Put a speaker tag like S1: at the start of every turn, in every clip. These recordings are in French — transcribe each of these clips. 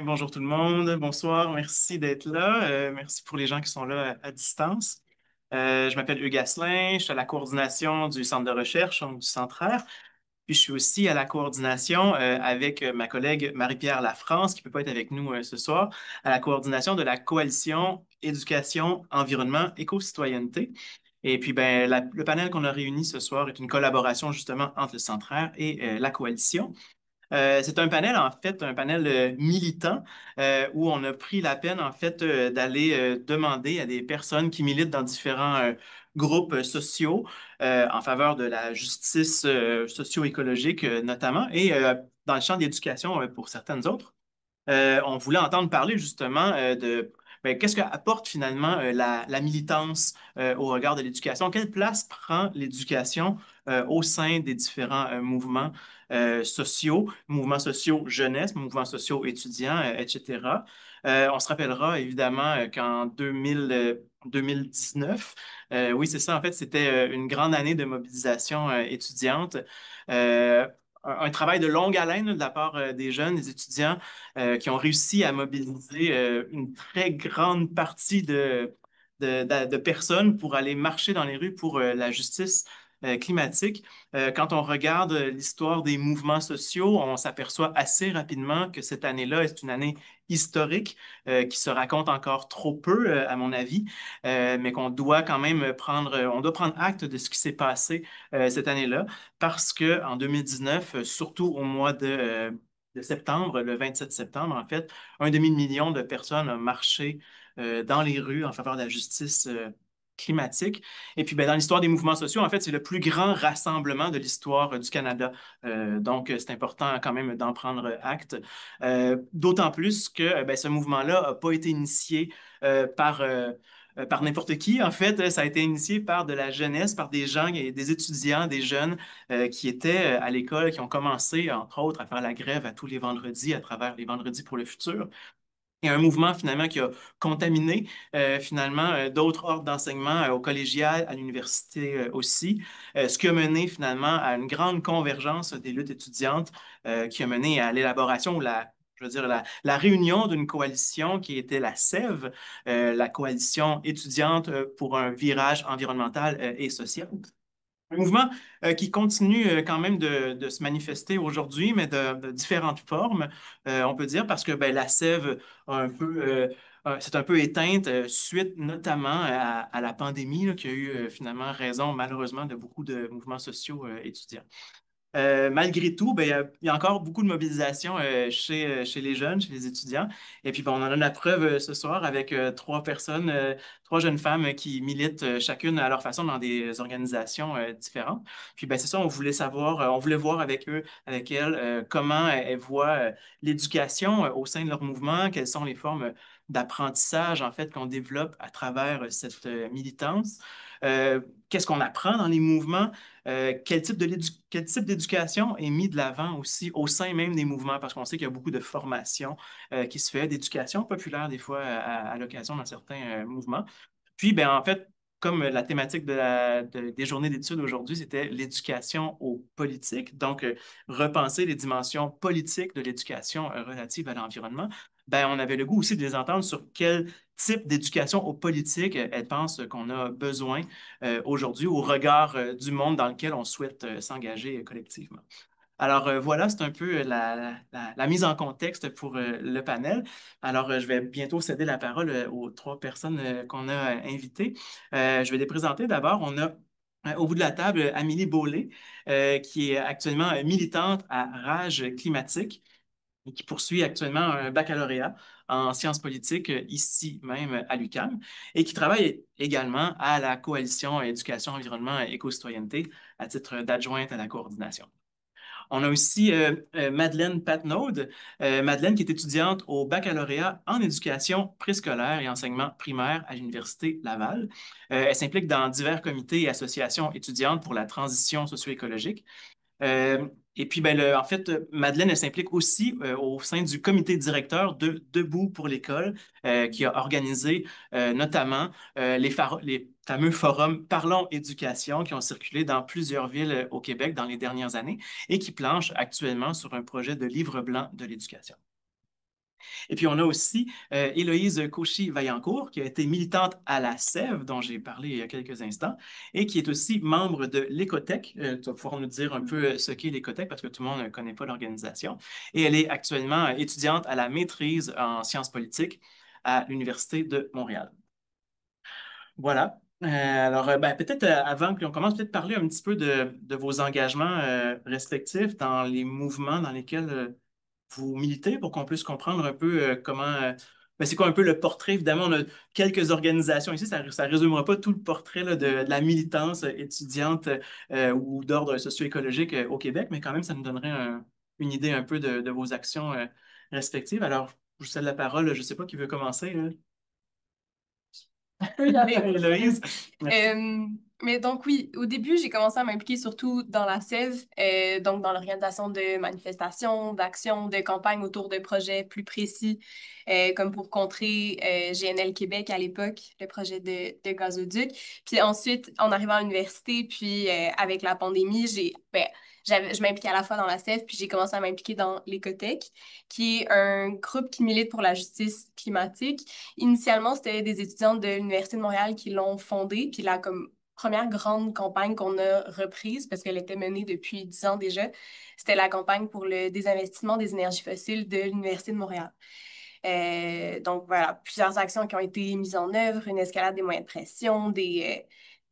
S1: bonjour tout le monde. Bonsoir, merci d'être là. Merci pour les gens qui sont là à distance. Je m'appelle Hugues Asselin, je suis à la coordination du centre de recherche, donc du Centraire. Puis je suis aussi à la coordination avec ma collègue Marie-Pierre Lafrance, qui ne peut pas être avec nous ce soir, à la coordination de la coalition Éducation, Environnement, Éco-citoyenneté. Et puis, ben, le panel qu'on a réuni ce soir est une collaboration justement entre le Centraire et la coalition. C'est un panel, en fait, un panel militant où on a pris la peine, en fait, d'aller demander à des personnes qui militent dans différents groupes sociaux en faveur de la justice socio-écologique notamment et dans le champ d'éducation pour certaines autres. On voulait entendre parler justement de ben, qu'est-ce qu'apporte finalement la militance au regard de l'éducation. Quelle place prend l'éducation au sein des différents mouvements sociaux jeunesse, mouvements sociaux étudiants, etc. On se rappellera évidemment qu'en 2019, oui, c'est ça, en fait, c'était une grande année de mobilisation étudiante. Euh, un travail de longue haleine de la part des jeunes, des étudiants qui ont réussi à mobiliser une très grande partie de personnes pour aller marcher dans les rues pour la justice climatique. Quand on regarde l'histoire des mouvements sociaux, on s'aperçoit assez rapidement que cette année-là est une année historique qui se raconte encore trop peu, à mon avis, mais qu'on doit quand même on doit prendre acte de ce qui s'est passé cette année-là, parce que en 2019, surtout au mois de septembre, le 27 septembre, en fait, un demi-million de personnes ont marché dans les rues en faveur de la justice climatique. Et puis, ben, dans l'histoire des mouvements sociaux, en fait, c'est le plus grand rassemblement de l'histoire du Canada. Donc, c'est important quand même d'en prendre acte. D'autant plus que ben, ce mouvement-là n'a pas été initié par n'importe qui. En fait, ça a été initié par de la jeunesse, par des gens, des étudiants, des jeunes qui étaient à l'école, qui ont commencé, entre autres, à faire la grève à tous les vendredis, à travers les Vendredis pour le futur. Il y a un mouvement finalement qui a contaminé finalement d'autres ordres d'enseignement au collégial, à l'université aussi, ce qui a mené finalement à une grande convergence des luttes étudiantes qui a mené à l'élaboration ou je veux dire, la réunion d'une coalition qui était la SEV, la coalition étudiante pour un virage environnemental et social. Un mouvement qui continue quand même de se manifester aujourd'hui, mais de différentes formes, on peut dire, parce que ben, la sève s'est un peu éteinte suite notamment à la pandémie là, qui a eu finalement raison, malheureusement, de beaucoup de mouvements sociaux étudiants. Malgré tout, ben, il y a encore beaucoup de mobilisation chez les jeunes, chez les étudiants. Et puis, bon, on en a la preuve ce soir avec trois jeunes femmes qui militent chacune à leur façon dans des organisations différentes. Puis, ben, c'est ça, on voulait savoir, on voulait voir avec eux, avec elles, comment elles voient l'éducation au sein de leur mouvement, quelles sont les formes d'apprentissage, en fait, qu'on développe à travers cette militance. Qu'est-ce qu'on apprend dans les mouvements? Quel type d'éducation est mis de l'avant aussi au sein même des mouvements, parce qu'on sait qu'il y a beaucoup de formation qui se fait, d'éducation populaire des fois à l'occasion dans certains mouvements. Puis, ben, en fait, comme la thématique des journées d'études aujourd'hui, c'était l'éducation aux politiques, donc repenser les dimensions politiques de l'éducation relative à l'environnement, ben, on avait le goût aussi de les entendre sur quel type d'éducation aux politiques elles pensent qu'on a besoin aujourd'hui au regard du monde dans lequel on souhaite s'engager collectivement. Alors voilà, c'est un peu la mise en contexte pour le panel. Alors je vais bientôt céder la parole aux trois personnes qu'on a invitées. Je vais les présenter d'abord. On a au bout de la table Amélie Beaulé, qui est actuellement militante à Rage climatique et qui poursuit actuellement un baccalauréat en sciences politiques ici même à l'UQAM et qui travaille également à la Coalition Éducation, Environnement et Éco-citoyenneté à titre d'adjointe à la coordination. On a aussi Madeleine Patnaud. Madeleine qui est étudiante au baccalauréat en éducation préscolaire et enseignement primaire à l'Université Laval. Elle s'implique dans divers comités et associations étudiantes pour la transition socio-écologique. Et puis, ben, en fait, Madeleine, elle s'implique aussi au sein du comité directeur de Debout pour l'école, qui a organisé notamment les fameux forums Parlons éducation qui ont circulé dans plusieurs villes au Québec dans les dernières années et qui planchent actuellement sur un projet de livre blanc de l'éducation. Et puis, on a aussi Héloïse Cauchy-Vaillancourt, qui a été militante à la Sève, dont j'ai parlé il y a quelques instants, et qui est aussi membre de l'Écotech. Tu vas pouvoir nous dire un peu ce qu'est l'Écotech, parce que tout le monde ne connaît pas l'organisation. Et elle est actuellement étudiante à la maîtrise en sciences politiques à l'Université de Montréal. Voilà. Alors, ben, peut-être avant qu'on commence, peut-être parler un petit peu de vos engagements respectifs dans les mouvements dans lesquels vous militez pour qu'on puisse comprendre un peu comment. Ben, c'est quoi un peu le portrait? Évidemment, on a quelques organisations ici, ça ne résumera pas tout le portrait là, de la militance étudiante ou d'ordre socio-écologique au Québec, mais quand même, ça nous donnerait une idée un peu de vos actions respectives. Alors, je vous cède la parole. Je ne sais pas qui veut commencer. Héloïse. Merci.
S2: Mais donc oui, au début, j'ai commencé à m'impliquer surtout dans la sève, donc dans l'organisation de manifestations, d'actions, de campagnes autour de projets plus précis, comme pour contrer GNL Québec à l'époque, le projet de gazoduc. Puis ensuite, en arrivant à l'université, puis avec la pandémie, je m'impliquais à la fois dans la sève, puis j'ai commencé à m'impliquer dans l'Écotech, qui est un groupe qui milite pour la justice climatique. Initialement, c'était des étudiants de l'Université de Montréal qui l'ont fondé, puis la comme première grande campagne qu'on a reprise, parce qu'elle était menée depuis 10 ans déjà, c'était la campagne pour le désinvestissement des énergies fossiles de l'Université de Montréal. Donc voilà, plusieurs actions qui ont été mises en œuvre, une escalade des moyens de pression,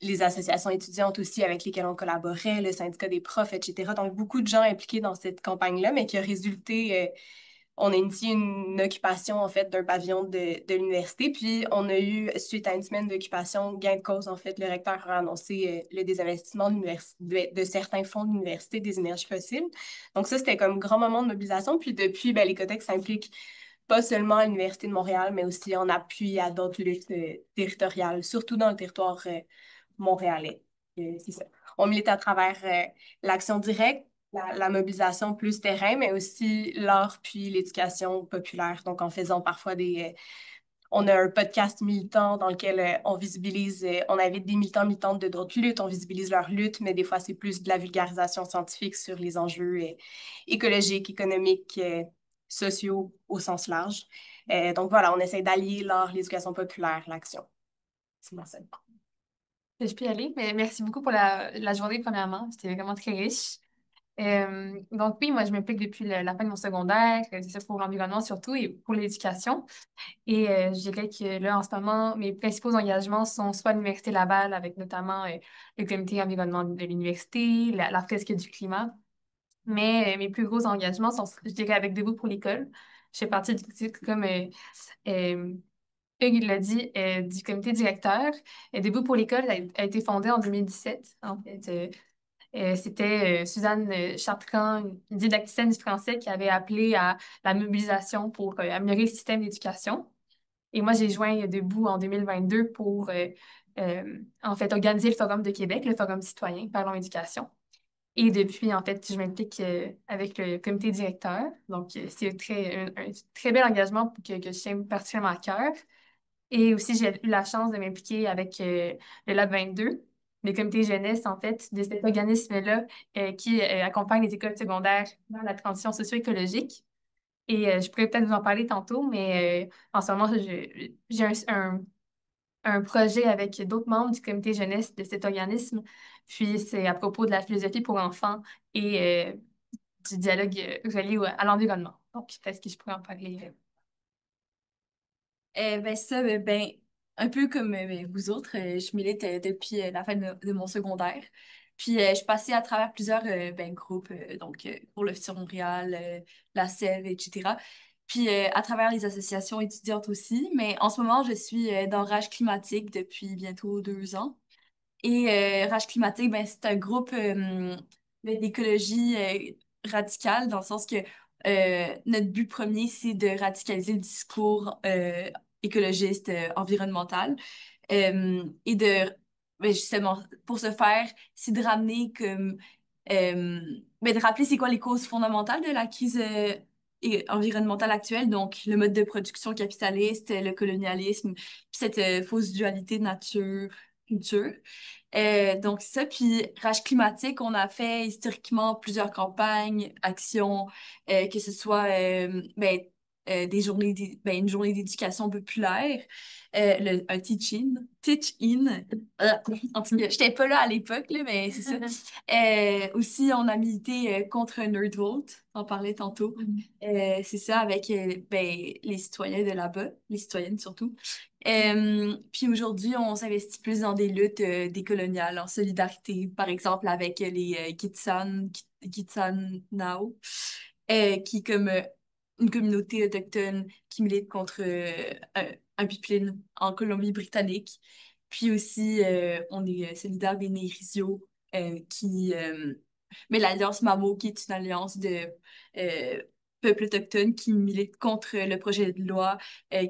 S2: les associations étudiantes aussi avec lesquelles on collaborait, le syndicat des profs, etc. Donc beaucoup de gens impliqués dans cette campagne-là, mais qui a résulté on a initié une occupation, en fait, d'un pavillon de l'université. Puis, on a eu, suite à une semaine d'occupation, gain de cause, en fait, le recteur a annoncé le désinvestissement de certains fonds de l'université des énergies fossiles. Donc, ça, c'était comme grand moment de mobilisation. Puis, depuis, ben, l'Écotech s'implique pas seulement à l'Université de Montréal, mais aussi en appui à d'autres luttes territoriales, surtout dans le territoire montréalais. C'est ça. On milite à travers l'action directe, la mobilisation plus terrain, mais aussi l'art puis l'éducation populaire. Donc, en faisant parfois on a un podcast militant dans lequel on visibilise, on invite des militants, militantes de d'autres luttes, on visibilise leurs luttes, mais des fois, c'est plus de la vulgarisation scientifique sur les enjeux écologiques, économiques, sociaux au sens large. Donc, voilà, on essaie d'allier l'art, l'éducation populaire, l'action. C'est ma seule.
S3: Je peux y aller, mais merci beaucoup pour la journée, premièrement. C'était vraiment très riche. Donc oui, moi, je m'implique depuis la fin de mon secondaire, c'est ça pour l'environnement surtout et pour l'éducation. Et je dirais que là, en ce moment, mes principaux engagements sont soit à l'Université Laval, avec notamment le comité environnement de l'université, la fresque du climat. Mais mes plus gros engagements sont, je dirais, avec Debout pour l'école. Je fais partie comme euh, Hugues l'a dit, du comité directeur. Debout pour l'école a été fondé en 2017, en fait. C'était Suzanne Chartrand, une didacticienne du français, qui avait appelé à la mobilisation pour améliorer le système d'éducation. Et moi, j'ai joint Debout en 2022 pour, en fait, organiser le Forum de Québec, le Forum citoyen Parlons Éducation. Et depuis, en fait, je m'implique avec le comité directeur. Donc, c'est un très bel engagement que je tiens particulièrement à cœur. Et aussi, j'ai eu la chance de m'impliquer avec le Lab 22, le comité jeunesse, en fait, de cet organisme-là qui accompagne les écoles secondaires dans la transition socio-écologique. Et je pourrais peut-être vous en parler tantôt, mais en ce moment, j'ai un projet avec d'autres membres du comité jeunesse de cet organisme. Puis, c'est à propos de la philosophie pour enfants et du dialogue relié à l'environnement. Donc, peut-être que je pourrais en parler.
S4: Ben ça, un peu comme ben, vous autres, je milite depuis la fin de mon secondaire. Puis je suis passée à travers plusieurs groupes, donc pour le Futur Montréal, la SEV, etc. Puis à travers les associations étudiantes aussi. Mais en ce moment, je suis dans Rage climatique depuis bientôt 2 ans. Et Rage climatique, ben, c'est un groupe d'écologie radicale, dans le sens que notre but premier, c'est de radicaliser le discours écologiste, environnemental. Et justement, pour ce faire, c'est de ramener comme... de rappeler c'est quoi les causes fondamentales de la crise environnementale actuelle, donc le mode de production capitaliste, le colonialisme, puis cette fausse dualité nature-culture. Donc ça, puis Rage climatique, on a fait historiquement plusieurs campagnes, actions, que ce soit une journée d'éducation populaire, un teach-in. En tout cas, j'étais pas là à l'époque, là, mais c'est ça. Aussi, on a milité contre un nerd vote, on parlait tantôt. C'est ça, avec les citoyens de là-bas, les citoyennes surtout. Puis aujourd'hui, on s'investit plus dans des luttes décoloniales, en solidarité, par exemple avec les Kitsanao, qui comme une communauté autochtone qui milite contre un pipeline en Colombie-Britannique. Puis aussi, on est solidaire des Nérisio, mais l'Alliance Mamo, qui est une alliance de euh, peuples autochtones qui milite contre le projet de loi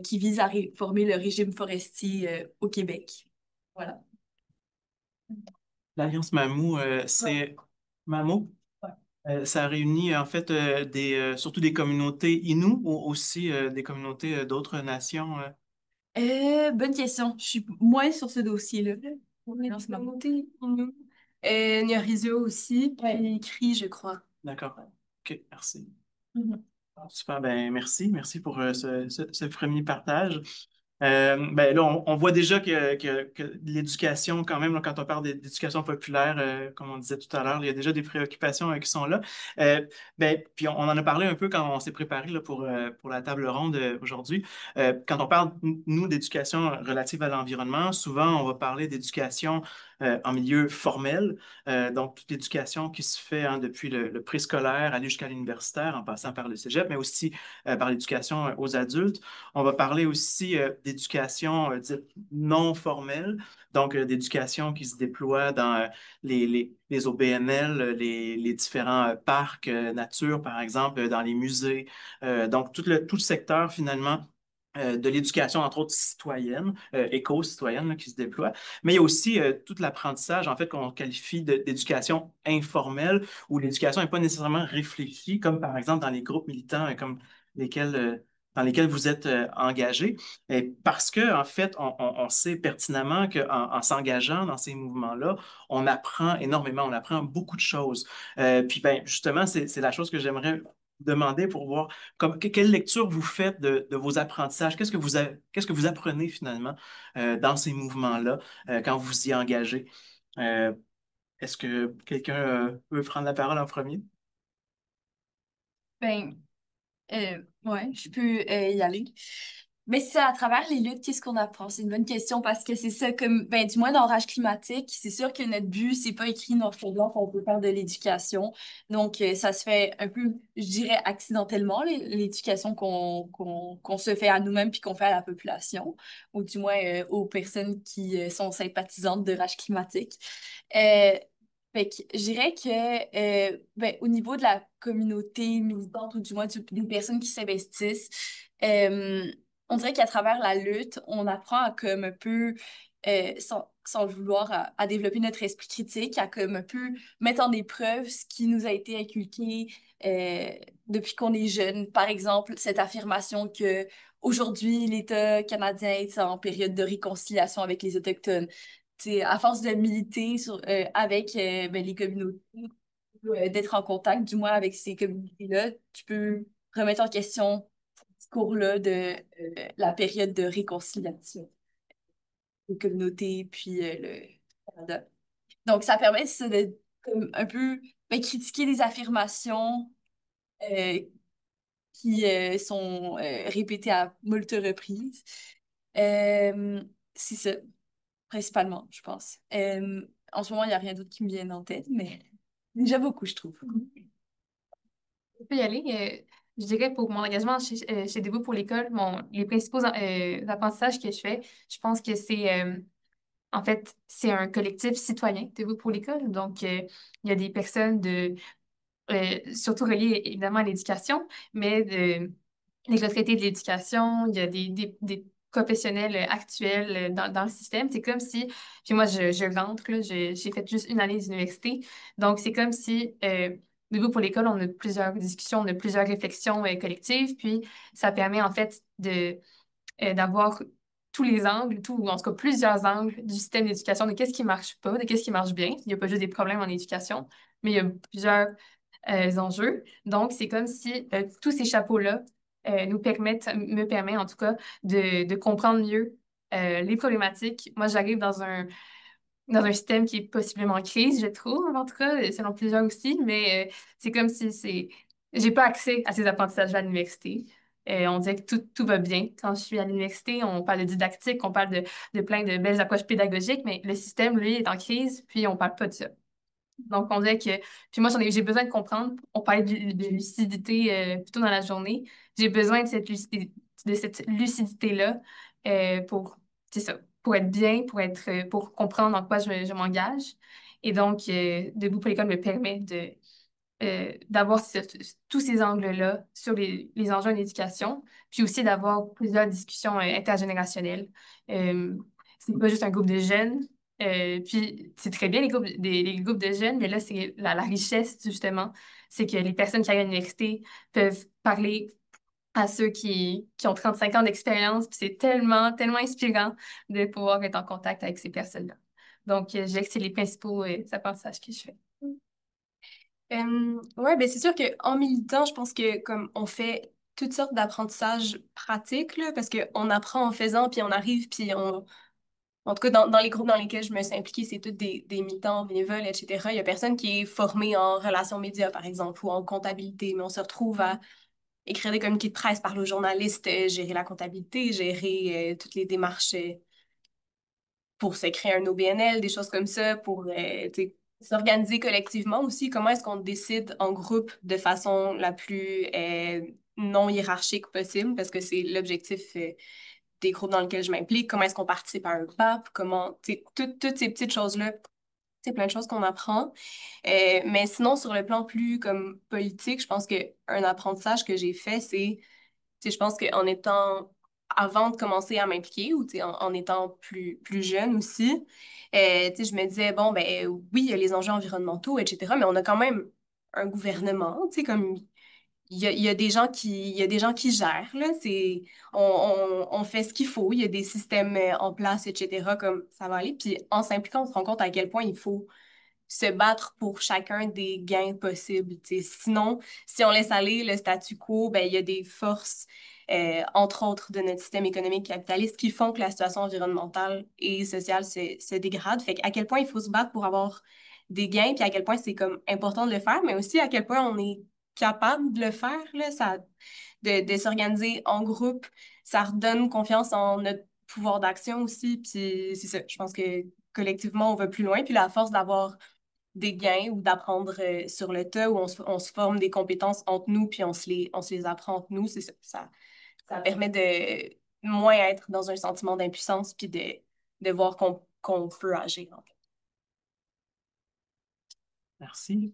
S4: qui vise à réformer le régime forestier au Québec. Voilà.
S1: L'Alliance Mamou, c'est Mamou. Ça réunit en fait surtout des communautés Innu ou aussi des communautés d'autres nations.
S4: Bonne question. Je suis moins sur ce dossier-là.
S2: On est
S4: Non,
S2: des
S4: c'est pas bon.
S2: communautés, nous. Nyorizio aussi, puis CRI, je crois.
S1: D'accord. OK, merci.
S4: Mhm.
S1: Super, ben merci. Merci pour ce premier partage. Ben là, on voit déjà que l'éducation, quand même, là, quand on parle d'éducation populaire, comme on disait tout à l'heure, il y a déjà des préoccupations qui sont là. Puis on en a parlé un peu quand on s'est préparé là, pour la table ronde aujourd'hui. Quand on parle, nous, d'éducation relative à l'environnement, souvent, on va parler d'éducation en milieu formel, donc toute l'éducation qui se fait depuis le préscolaire, aller jusqu'à l'universitaire, en passant par le cégep, mais aussi par l'éducation aux adultes. On va parler aussi d'éducation dite non formelle, donc d'éducation qui se déploie dans les OBNL, les différents parcs nature, par exemple, dans les musées. Donc, tout le secteur, finalement, de l'éducation, entre autres citoyenne, éco-citoyenne, là, qui se déploie. Mais il y a aussi tout l'apprentissage, en fait, qu'on qualifie d'éducation informelle, où l'éducation n'est pas nécessairement réfléchie, comme par exemple dans les groupes militants, comme lesquels dans lesquels vous êtes engagés, parce que en fait, on sait pertinemment qu'en en s'engageant dans ces mouvements-là, on apprend énormément, on apprend beaucoup de choses. Puis ben, justement, c'est la chose que j'aimerais demander pour voir quelle lecture vous faites de vos apprentissages. Qu'est-ce que vous apprenez finalement dans ces mouvements-là quand vous vous y engagez? Euh, Est-ce que quelqu'un veut prendre la parole en premier?
S4: Ben, ouais, je peux y aller. Mais c'est à travers les luttes, qu'est-ce qu'on apprend? C'est une bonne question parce que c'est ça, comme, ben, du moins dans Rage climatique, c'est sûr que notre but, c'est pas écrit noir sur blanc qu'on peut faire de l'éducation. Donc, ça se fait un peu, je dirais, accidentellement, l'éducation qu'on se fait à nous-mêmes puis qu'on fait à la population, ou du moins aux personnes qui sont sympathisantes de Rage climatique. Euh, Fait que je dirais que au niveau de la communauté militante ou du moins des personnes qui s'investissent, euh, on dirait qu'à travers la lutte, on apprend à comme un peu, sans le vouloir, à développer notre esprit critique, à comme un peu mettre en épreuve ce qui nous a été inculqué euh, depuis qu'on est jeune. Par exemple, cette affirmation que aujourd'hui, l'État canadien est en période de réconciliation avec les Autochtones. T'sais, à force de militer avec les communautés, d'être en contact du moins avec ces communautés-là, tu peux remettre en question ce discours-là de la période de réconciliation des communautés puis le Canada. Donc, ça permet ça, de comme, un peu critiquer les affirmations euh, qui sont répétées à moult reprises. Euh, c'est ça, principalement, je pense. En ce moment, il n'y a rien d'autre qui me vient en tête, mais déjà beaucoup, je trouve.
S3: Je peux y aller. Je dirais pour mon engagement chez Debout pour l'école, les principaux apprentissages que je fais, je pense que en fait, c'est un collectif citoyen, Debout pour l'école. Donc, il y a des personnes surtout reliées évidemment à l'éducation, mais les retraités de l'éducation, il y a des professionnels actuels dans le système. C'est comme si, puis moi, je rentre, là, j'ai fait juste une année d'université. Donc, c'est comme si, Debout pour l'école, on a plusieurs discussions, on a plusieurs réflexions collectives, puis ça permet en fait d'avoir tous les angles, ou en tout cas plusieurs angles du système d'éducation, de qu'est-ce qui marche pas, de qu'est-ce qui marche bien. Il n'y a pas juste des problèmes en éducation, mais il y a plusieurs enjeux. Donc, c'est comme si tous ces chapeaux-là me permet en tout cas de comprendre mieux les problématiques. Moi, j'arrive dans un système qui est possiblement en crise, je trouve, en tout cas, selon plusieurs aussi, mais c'est comme si j'ai pas accès à ces apprentissages à l'université. On dirait que tout va bien. Quand je suis à l'université, on parle de didactique, on parle de plein de belles approches pédagogiques, mais le système, lui, est en crise, puis on parle pas de ça. Donc, on dirait que... Puis moi, j'ai besoin de comprendre. On parlait de lucidité plutôt dans la journée. J'ai besoin de cette lucidité-là pour, c'est ça, pour être bien, pour comprendre en quoi je m'engage. Et donc, Debout pour l'école me permet d'avoir tous ces angles-là sur les enjeux en éducation, puis aussi d'avoir plusieurs discussions intergénérationnelles. Euh, c'est pas juste un groupe de jeunes, puis c'est très bien les groupes de jeunes, mais là, c'est la richesse, justement, c'est que les personnes qui arrivent à l'université peuvent parler à ceux qui ont 35 ans d'expérience, puis c'est tellement, tellement inspirant de pouvoir être en contact avec ces personnes-là. Donc, je dirais que c'est les principaux apprentissages que je fais.
S2: Ouais, ben c'est sûr qu'en militant, je pense que comme on fait toutes sortes d'apprentissages pratiques, là, parce qu'on apprend en faisant, puis on arrive, puis en tout cas, dans les groupes dans lesquels je me suis impliquée, c'est tous des militants bénévoles, etc. Il y a personne qui est formé en relations médias, par exemple, ou en comptabilité, mais on se retrouve à écrire des communiqués de presse, parler aux journalistes, gérer la comptabilité, gérer toutes les démarches pour se créer un OBNL, des choses comme ça, pour tu sais, s'organiser collectivement aussi. Comment est-ce qu'on décide en groupe de façon la plus non hiérarchique possible, parce que c'est l'objectif des groupes dans lesquels je m'implique. Comment est-ce qu'on participe à un PAP? Comment, tu sais, toutes ces petites choses-là, c'est plein de choses qu'on apprend. Mais sinon, sur le plan plus comme politique, je pense qu'un apprentissage que j'ai fait, c'est sais, je pense qu'en étant, avant de commencer à m'impliquer ou tu sais, en étant plus jeune aussi, tu sais, je me disais, bon, ben oui, il y a les enjeux environnementaux, etc., mais on a quand même un gouvernement, tu sais, comme il y a des gens il y a des gens qui gèrent, là, on fait ce qu'il faut, il y a des systèmes en place, etc., comme ça va aller. Puis en s'impliquant, on se rend compte à quel point il faut se battre pour chacun des gains possibles. Tu sais. Sinon, si on laisse aller le statu quo, ben, il y a des forces, entre autres, de notre système économique capitaliste qui font que la situation environnementale et sociale se dégrade. Fait à quel point il faut se battre pour avoir des gains, puis à quel point c'est comme important de le faire, mais aussi à quel point on est capable de le faire, là, de s'organiser en groupe, ça redonne confiance en notre pouvoir d'action aussi, puis c'est ça, je pense que collectivement, on va plus loin, puis la force d'avoir des gains ou d'apprendre sur le tas où on se forme des compétences entre nous puis on se les apprend entre nous. C'est ça, ça permet de moins être dans un sentiment d'impuissance puis de voir qu'on peut agir, en fait.
S1: Merci.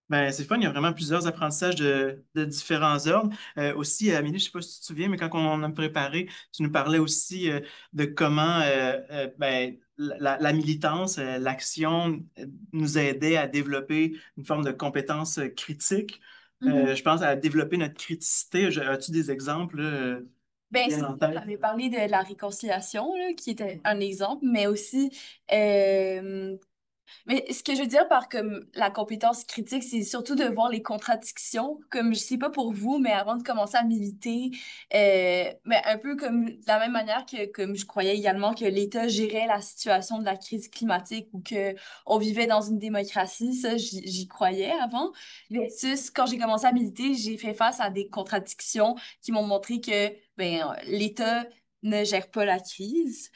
S1: Ben, c'est fun, il y a vraiment plusieurs apprentissages de différents ordres. Aussi, Amélie, je ne sais pas si tu te souviens, mais quand on a préparé, tu nous parlais aussi de comment ben, la militance, l'action nous aidait à développer une forme de compétence critique.
S4: Mhm.
S1: Je pense à développer notre criticité. As-tu des exemples
S4: Ben,
S1: bien en tête?
S4: j'avais parlé de la réconciliation, là, qui était un exemple, mais aussi euh, mais ce que je veux dire par comme la compétence critique, c'est surtout de voir les contradictions. Comme je sais pas pour vous, mais avant de commencer à militer, mais un peu comme de la même manière que comme je croyais également que l'État gérait la situation de la crise climatique ou que on vivait dans une démocratie, ça j'y croyais avant. Versus quand j'ai commencé à militer, j'ai fait face à des contradictions qui m'ont montré que ben l'État ne gère pas la crise.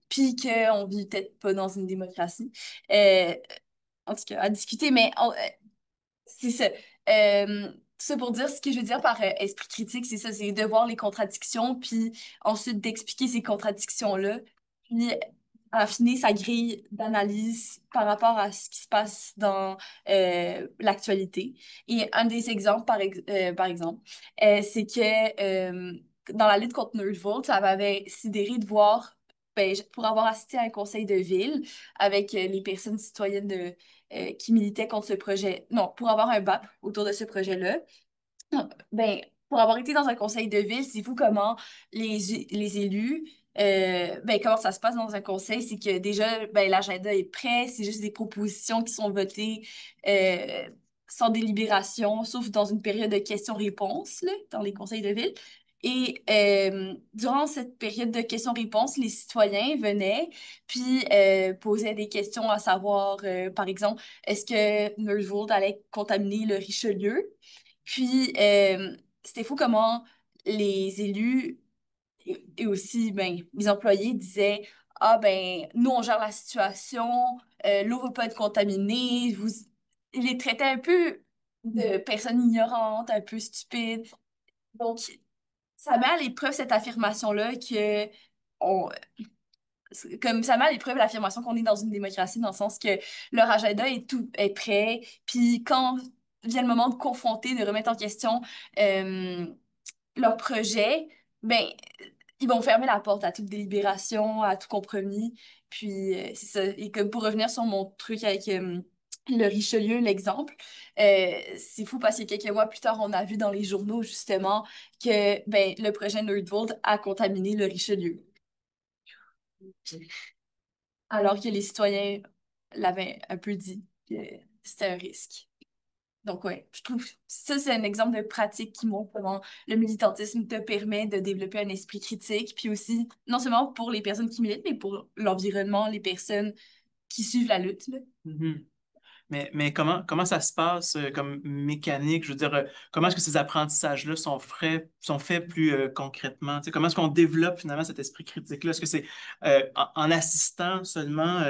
S4: Puis qu'on vit peut-être pas dans une démocratie. Euh, en tout cas, à discuter, mais c'est ça. Tout ça pour dire ce que je veux dire par esprit critique, c'est ça, c'est de voir les contradictions, puis ensuite d'expliquer ces contradictions-là, puis affiner sa grille d'analyse par rapport à ce qui se passe dans l'actualité. Et un des exemples, par exemple, c'est que dans la lutte contre Nerdvolt, ça m'avait sidéré de voir, ben, pour avoir assisté à un conseil de ville avec les personnes citoyennes qui militaient contre ce projet, non, pour avoir un BAP autour de ce projet-là. Ben, pour avoir été dans un conseil de ville, c'est fou comment les élus, ben, comment ça se passe dans un conseil, c'est que déjà, ben, l'agenda est prêt, c'est juste des propositions qui sont votées sans délibération, sauf dans une période de questions-réponses, là, dans les conseils de ville. Et durant cette période de questions-réponses, les citoyens venaient puis posaient des questions à savoir, par exemple, est-ce que Northvolt allait contaminer le Richelieu? Puis c'était fou comment les élus et aussi ben, les employés disaient, ah ben, nous on gère la situation, l'eau va pas être contaminée, vous... Ils les traitaient un peu de personnes ignorantes, un peu stupides. Donc, ça met à l'épreuve cette affirmation-là que on, comme ça met à l'épreuve l'affirmation qu'on est dans une démocratie, dans le sens que leur agenda est prêt, puis quand vient le moment de confronter, de remettre en question euh, leur projet, ben ils vont fermer la porte à toute délibération, à tout compromis. Puis c'est ça. Et comme pour revenir sur mon truc avec le Richelieu, l'exemple, c'est fou parce que quelques mois plus tard, on a vu dans les journaux justement que ben, le projet Nerdvolt a contaminé le Richelieu. Alors que les citoyens l'avaient un peu dit que c'était un risque. Donc, ouais, je trouve que ça, c'est un exemple de pratique qui montre comment le militantisme te permet de développer un esprit critique, puis aussi, non seulement pour les personnes qui militent, mais pour l'environnement, les personnes qui suivent la lutte, là.
S1: Mhm. Mais comment ça se passe comme mécanique? Je veux dire, comment est-ce que ces apprentissages-là sont faits plus concrètement? Tu sais, comment est-ce qu'on développe finalement cet esprit critique-là? Est-ce que c'est en assistant seulement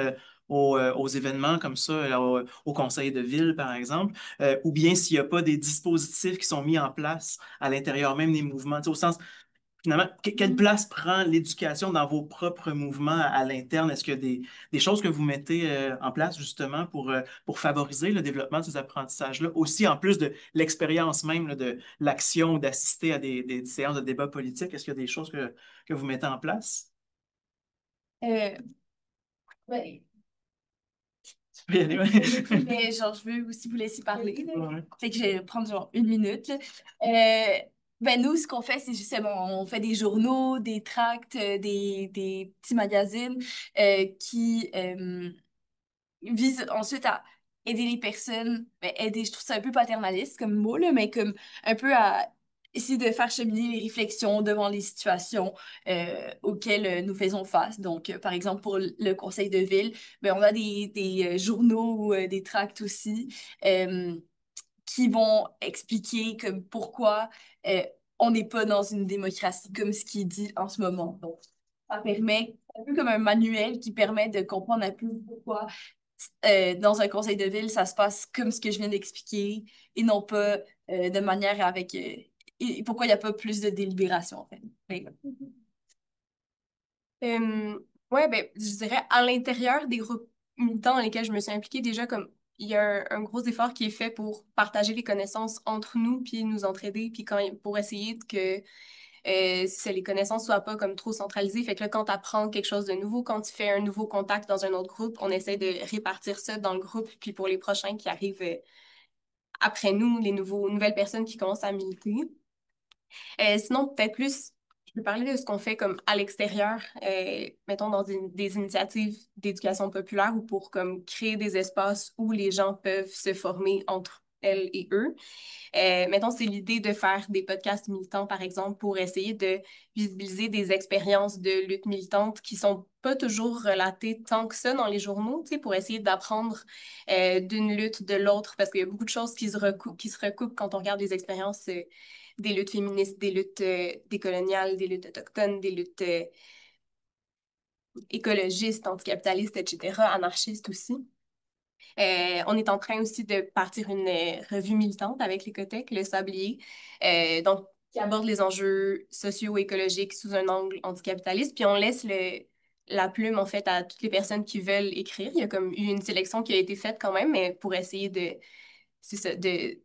S1: aux événements comme ça, au conseil de ville, par exemple, ou bien s'il n'y a pas des dispositifs qui sont mis en place à l'intérieur même des mouvements? Tu sais, au sens, finalement, quelle place prend l'éducation dans vos propres mouvements à l'interne? Est-ce qu'il y a des choses que vous mettez en place justement pour favoriser le développement de ces apprentissages-là, aussi en plus de l'expérience même là, de l'action, d'assister à des séances de débat politique? Est-ce qu'il y a des choses que vous mettez en place?
S4: Euh, ouais.
S1: Tu peux y aller, ouais.
S4: Mais genre, je veux aussi vous laisser parler, là.
S1: Ouais.
S4: Fait que je vais prendre genre 1 minute, là. Ben nous, ce qu'on fait, c'est justement, on fait des journaux, des tracts, des petits magazines qui vise ensuite à aider les personnes, ben, aider, je trouve ça un peu paternaliste comme mot, là, mais comme un peu à essayer de faire cheminer les réflexions devant les situations auxquelles nous faisons face. Donc, par exemple, pour le conseil de ville, ben, on a des journaux ou des tracts aussi euh, qui vont expliquer comme pourquoi euh, on n'est pas dans une démocratie comme ce qui est dit en ce moment. Donc, ça permet, un peu comme un manuel qui permet de comprendre un peu pourquoi dans un conseil de ville, ça se passe comme ce que je viens d'expliquer et non pas de manière avec... et pourquoi il n'y a pas plus de délibération, en fait. Mais,
S2: Euh, ouais, ben, je dirais à l'intérieur des groupes militants dans lesquels je me suis impliquée, déjà, comme il y a un gros effort qui est fait pour partager les connaissances entre nous, puis nous entraider, puis pour essayer que les connaissances soient pas comme trop centralisées. Fait que là, quand tu apprends quelque chose de nouveau, quand tu fais un nouveau contact dans un autre groupe, on essaie de répartir ça dans le groupe, puis pour les prochains qui arrivent après nous, nouvelles personnes qui commencent à militer. Sinon, peut-être plus, je peux parler de ce qu'on fait comme à l'extérieur, mettons dans des initiatives d'éducation populaire ou pour comme créer des espaces où les gens peuvent se former entre elles et eux. Mettons, c'est l'idée de faire des podcasts militants, par exemple, pour essayer de visibiliser des expériences de lutte militante qui sont pas toujours relatées tant que ça dans les journaux, tu sais, pour essayer d'apprendre d'une lutte de l'autre, parce qu'il y a beaucoup de choses qui se recoupent quand on regarde les expériences des luttes féministes, des luttes décoloniales, des luttes autochtones, des luttes écologistes, anticapitalistes, etc., anarchistes aussi. On est en train aussi de partir une revue militante avec l'Écotec, Le Sablier, donc qui aborde les enjeux socio-écologiques sous un angle anticapitaliste. Puis on laisse la plume, en fait, à toutes les personnes qui veulent écrire. Il y a comme eu une sélection qui a été faite quand même, mais pour essayer c'est ça, de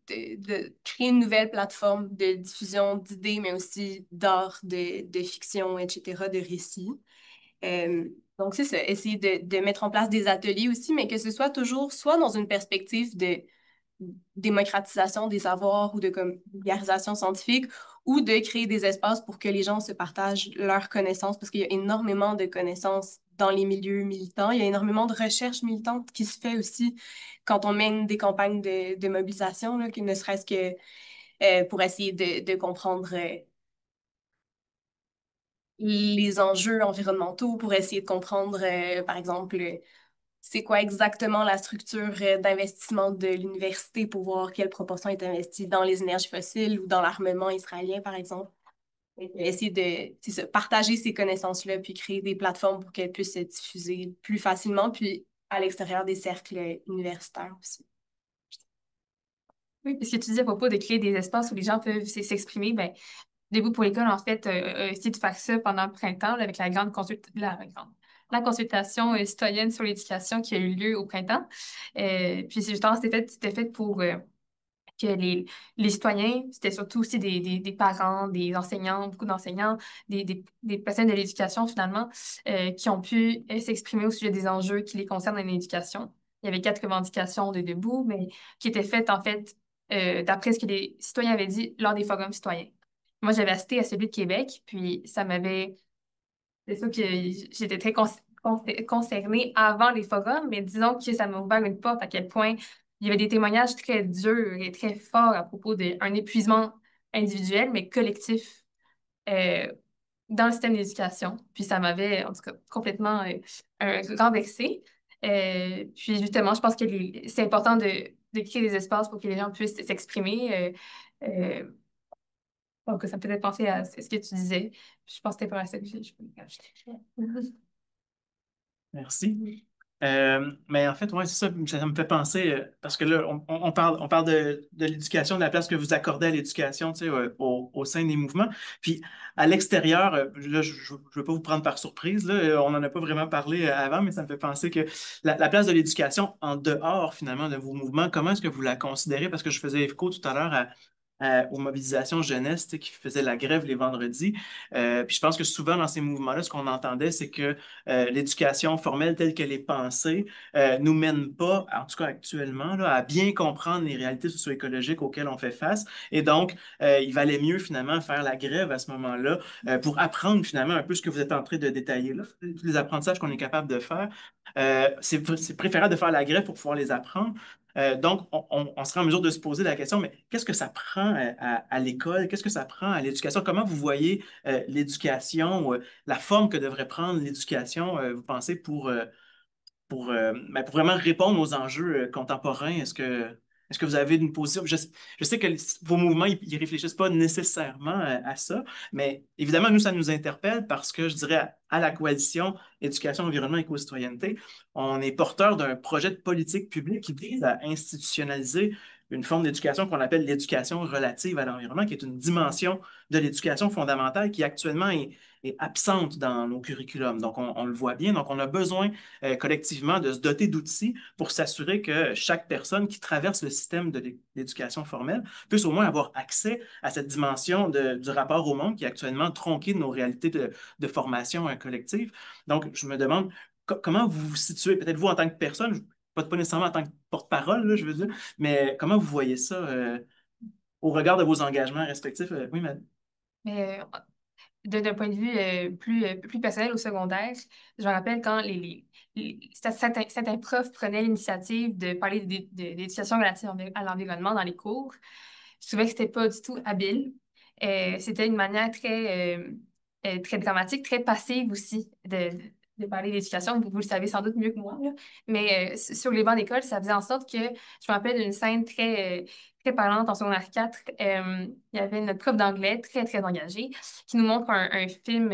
S2: créer une nouvelle plateforme de diffusion d'idées, mais aussi d'art, de fiction, etc., de récits. Donc, c'est ça, essayer de mettre en place des ateliers aussi, mais que ce soit toujours soit dans une perspective de démocratisation des savoirs ou de comme vulgarisation scientifique, ou de créer des espaces pour que les gens se partagent leurs connaissances, parce qu'il y a énormément de connaissances dans les milieux militants. Il y a énormément de recherche militante qui se fait aussi quand on mène des campagnes de mobilisation, là, que ne serait-ce que pour essayer de comprendre les enjeux environnementaux, pour essayer de comprendre, par exemple, c'est quoi exactement la structure d'investissement de l'université pour voir quelle proportion est investie dans les énergies fossiles ou dans l'armement israélien, par exemple. Et essayer de c'est ça, partager ces connaissances-là, puis créer des plateformes pour qu'elles puissent se diffuser plus facilement, puis à l'extérieur des cercles universitaires aussi.
S3: Oui, puis ce que tu disais à propos de créer des espaces où les gens peuvent s'exprimer, ben, Debout pour l'école, en fait, a essayé de faire ça pendant le printemps, là, avec la consultation citoyenne sur l'éducation qui a eu lieu au printemps. Puis justement, c'était fait pour que les citoyens, c'était surtout aussi des parents, des enseignants, beaucoup d'enseignants, des personnes de l'éducation finalement, qui ont pu s'exprimer au sujet des enjeux qui les concernent dans l'éducation. Il y avait 4 revendications de debout, mais qui étaient faites en fait d'après ce que les citoyens avaient dit lors des forums citoyens. Moi, j'avais assisté à celui de Québec, puis ça m'avait... C'est sûr que j'étais très concernée avant les forums, mais disons que ça m'a ouvert une porte à quel point il y avait des témoignages très durs et très forts à propos d'un épuisement individuel, mais collectif euh, dans le système d'éducation. Puis ça m'avait, en tout cas, complètement renversée. Puis justement, je pense que c'est important de créer des espaces pour que les gens puissent s'exprimer. Euh, donc, ça me faisait penser à ce que tu disais. Je pense que c'était pas mal ça que je peux rajouter.
S1: Merci. Mais en fait, ouais, c'est ça, ça me fait penser, parce que là, on parle de l'éducation, de la place que vous accordez à l'éducation, tu sais, au sein des mouvements. Puis à l'extérieur, là, je ne veux pas vous prendre par surprise, là, on n'en a pas vraiment parlé avant, mais ça me fait penser que la place de l'éducation en dehors, finalement, de vos mouvements, comment est-ce que vous la considérez? Parce que je faisais écho tout à l'heure aux mobilisations jeunesse, tu sais, qui faisaient la grève les vendredis. Puis je pense que souvent dans ces mouvements-là, ce qu'on entendait, c'est que l'éducation formelle telle qu'elle est pensée nous mène pas, en tout cas actuellement, là, à bien comprendre les réalités socio-écologiques auxquelles on fait face. Et donc, il valait mieux finalement faire la grève à ce moment-là pour apprendre finalement un peu ce que vous êtes en train de détailler là, tous les apprentissages qu'on est capable de faire. C'est préférable de faire la grève pour pouvoir les apprendre. Donc, on sera en mesure de se poser la question, mais qu'est-ce que ça prend à l'école? Qu'est-ce que ça prend à l'éducation? Comment vous voyez l'éducation, la forme que devrait prendre l'éducation, vous pensez, pour vraiment répondre aux enjeux contemporains? Est-ce que vous avez une position? Je sais que vos mouvements, ils réfléchissent pas nécessairement à ça, mais évidemment, nous, ça nous interpelle parce que je dirais à la coalition Éducation, Environnement, Éco-citoyenneté, on est porteur d'un projet de politique publique qui vise à institutionnaliser une forme d'éducation qu'on appelle l'éducation relative à l'environnement, qui est une dimension de l'éducation fondamentale qui actuellement est absente dans nos curriculums. Donc, on le voit bien. Donc, on a besoin collectivement de se doter d'outils pour s'assurer que chaque personne qui traverse le système de l'éducation formelle puisse au moins avoir accès à cette dimension du rapport au monde qui est actuellement tronquée de nos réalités de formation collective. Donc, je me demande comment vous vous situez, peut-être vous en tant que personne, pas nécessairement en tant que porte-parole, là, je veux dire, mais comment vous voyez ça au regard de vos engagements respectifs? Oui, madame.
S3: Mais d'un point de vue plus personnel au secondaire, je me rappelle quand certains profs prenaient l'initiative de parler d'éducation relative à l'environnement dans les cours. Je trouvais que c'était pas du tout habile. C'était une manière très dramatique, très passive aussi de parler d'éducation. Vous le savez sans doute mieux que moi, là. Mais sur les bancs d'école, ça faisait en sorte que je me rappelle d'une scène très parlante en secondaire 4. Il y avait notre prof d'anglais très, très engagé qui nous montre un film,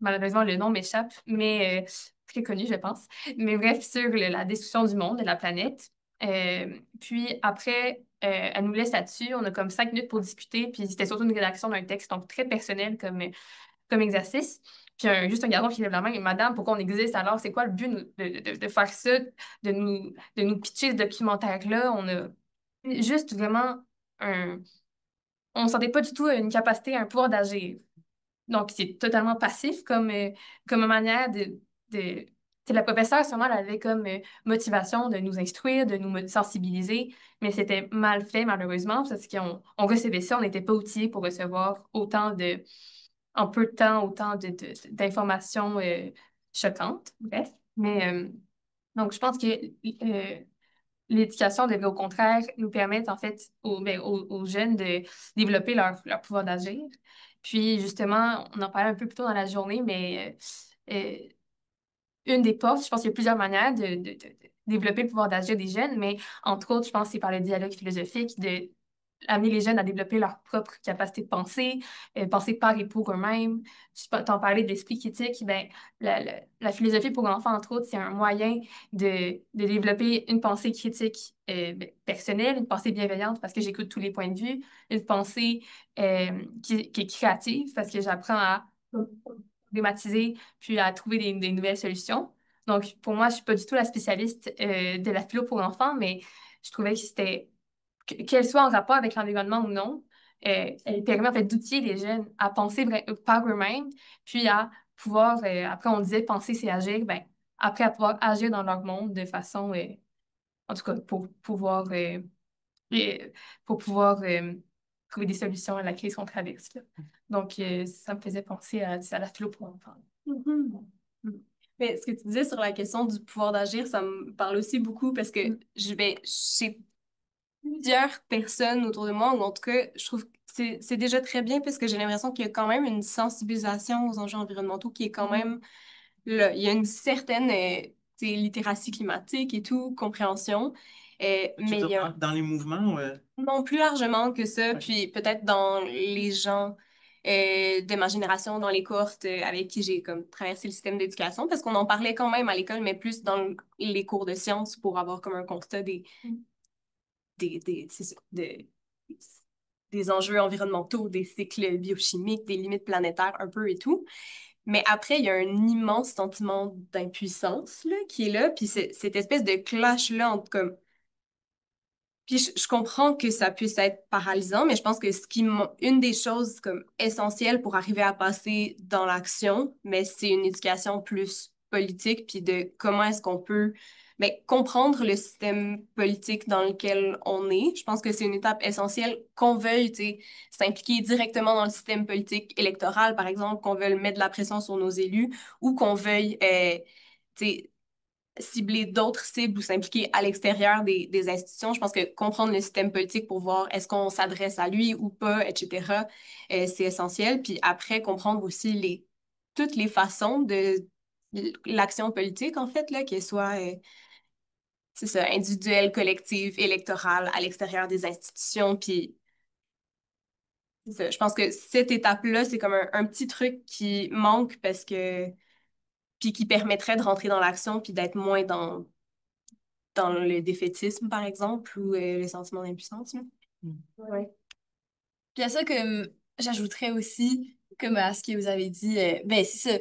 S3: malheureusement le nom m'échappe, mais très connu, je pense. Mais bref, sur la destruction du monde, de la planète. Puis après, elle nous laisse là-dessus. On a comme 5 minutes pour discuter. Puis c'était surtout une rédaction d'un texte, donc très personnel comme exercice. Puis juste un garçon qui lève la main, et Madame, pourquoi on existe alors? C'est quoi le but de faire ça, de nous pitcher ce documentaire-là? On a juste vraiment un. On ne sentait pas du tout une capacité, un pouvoir d'agir. Donc, c'est totalement passif comme manière de la professeure, sûrement, elle avait comme motivation de nous instruire, de nous sensibiliser, mais c'était mal fait, malheureusement, parce qu'on recevait ça, on n'était pas outillés pour recevoir en peu de temps, autant d'informations choquantes, bref. Mais, donc, je pense que l'éducation devrait au contraire nous permettre, en fait, aux jeunes de développer leur pouvoir d'agir. Puis, justement, on en parlait un peu plus tôt dans la journée, mais une des portes, je pense qu'il y a plusieurs manières de développer le pouvoir d'agir des jeunes, mais entre autres, je pense que c'est par le dialogue philosophique, de amener les jeunes à développer leur propre capacité de penser, penser par et pour eux-mêmes. T'en parlais de l'esprit critique, ben, la philosophie pour enfants, entre autres, c'est un moyen de développer une pensée critique personnelle, une pensée bienveillante parce que j'écoute tous les points de vue, une pensée qui est créative parce que j'apprends à problématiser puis à trouver des nouvelles solutions. Donc, pour moi, je suis pas du tout la spécialiste de la philo pour enfants, mais je trouvais que c'était qu'elle soit en rapport avec l'environnement ou non, elle permet en fait d'outiller les jeunes à penser par eux-mêmes, puis à pouvoir, après on disait penser c'est agir, ben après à pouvoir agir dans leur monde de façon, en tout cas et- pour pouvoir trouver des solutions à la crise qu'on traverse, là. Donc ça me faisait penser à la philo pour enfants.
S2: Mhm.
S3: Mm.
S2: Mais ce que tu disais sur la question du pouvoir d'agir, ça me parle aussi beaucoup parce que
S3: Mm.
S2: chez plusieurs personnes autour de moi, ou en tout cas, je trouve que c'est déjà très bien parce que j'ai l'impression qu'il y a quand même une sensibilisation aux enjeux environnementaux qui est quand même là. Il y a une certaine tu sais, littératie climatique et tout, compréhension,
S1: Tu veux
S2: mais il
S1: dire
S2: y a
S1: dans les mouvements,
S2: non plus largement que ça,
S1: ouais.
S2: puis peut-être dans les gens de ma génération, dans les cohortes avec qui j'ai comme traversé le système d'éducation, parce qu'on en parlait quand même à l'école, mais plus dans les cours de sciences pour avoir comme un constat c'est ça, des enjeux environnementaux, des cycles biochimiques, des limites planétaires un peu et tout. Mais après, il y a un immense sentiment d'impuissance là, qui est là, puis cette espèce de clash-là entre comme puis je comprends que ça puisse être paralysant, mais je pense que une des choses comme essentielles pour arriver à passer dans l'action, mais c'est une éducation plus politique, puis de comment est-ce qu'on peut comprendre le système politique dans lequel on est. Je pense que c'est une étape essentielle qu'on veuille, tu sais, s'impliquer directement dans le système politique électoral, par exemple, qu'on veuille mettre de la pression sur nos élus ou qu'on veuille, tu sais, cibler d'autres cibles ou s'impliquer à l'extérieur des institutions. Je pense que comprendre le système politique pour voir est-ce qu'on s'adresse à lui ou pas, etc., c'est essentiel. Puis après, comprendre aussi toutes les façons de l'action politique, en fait, là, qu'elle soit, c'est ça, individuelle, collective, électorale, à l'extérieur des institutions. Puis c'est ça, je pense que cette étape-là, c'est comme un petit truc qui manque parce que, puis qui permettrait de rentrer dans l'action puis d'être moins dans le défaitisme, par exemple, ou le sentiment d'impuissance, là.
S1: Mm.
S2: Ouais.
S4: Puis à ça, comme j'ajouterais aussi, comme à ce que vous avez dit, ben c'est ça,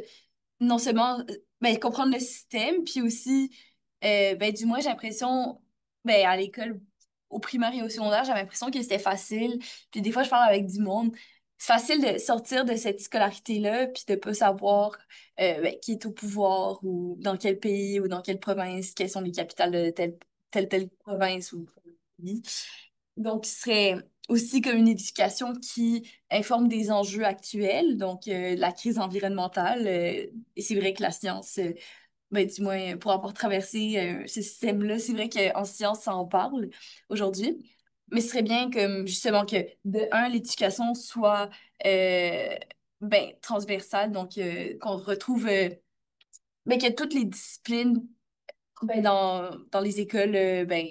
S4: non seulement ben, comprendre le système, puis aussi, ben du moins j'ai l'impression, ben à l'école, au primaire et au secondaire, j'avais l'impression que c'était facile. Puis des fois, je parle avec du monde. C'est facile de sortir de cette scolarité-là, puis de pas savoir ben, qui est au pouvoir, ou dans quel pays, ou dans quelle province, quelles sont les capitales de telle province ou pays. Donc, ce serait aussi comme une éducation qui informe des enjeux actuels, donc la crise environnementale. Et c'est vrai que la science, ben, du moins pour avoir traversé ce système-là, c'est vrai qu'en science, ça en parle aujourd'hui. Mais ce serait bien comme justement que, de un, l'éducation soit ben, transversale, donc qu'on retrouve ben, que toutes les disciplines ben, dans les écoles ben,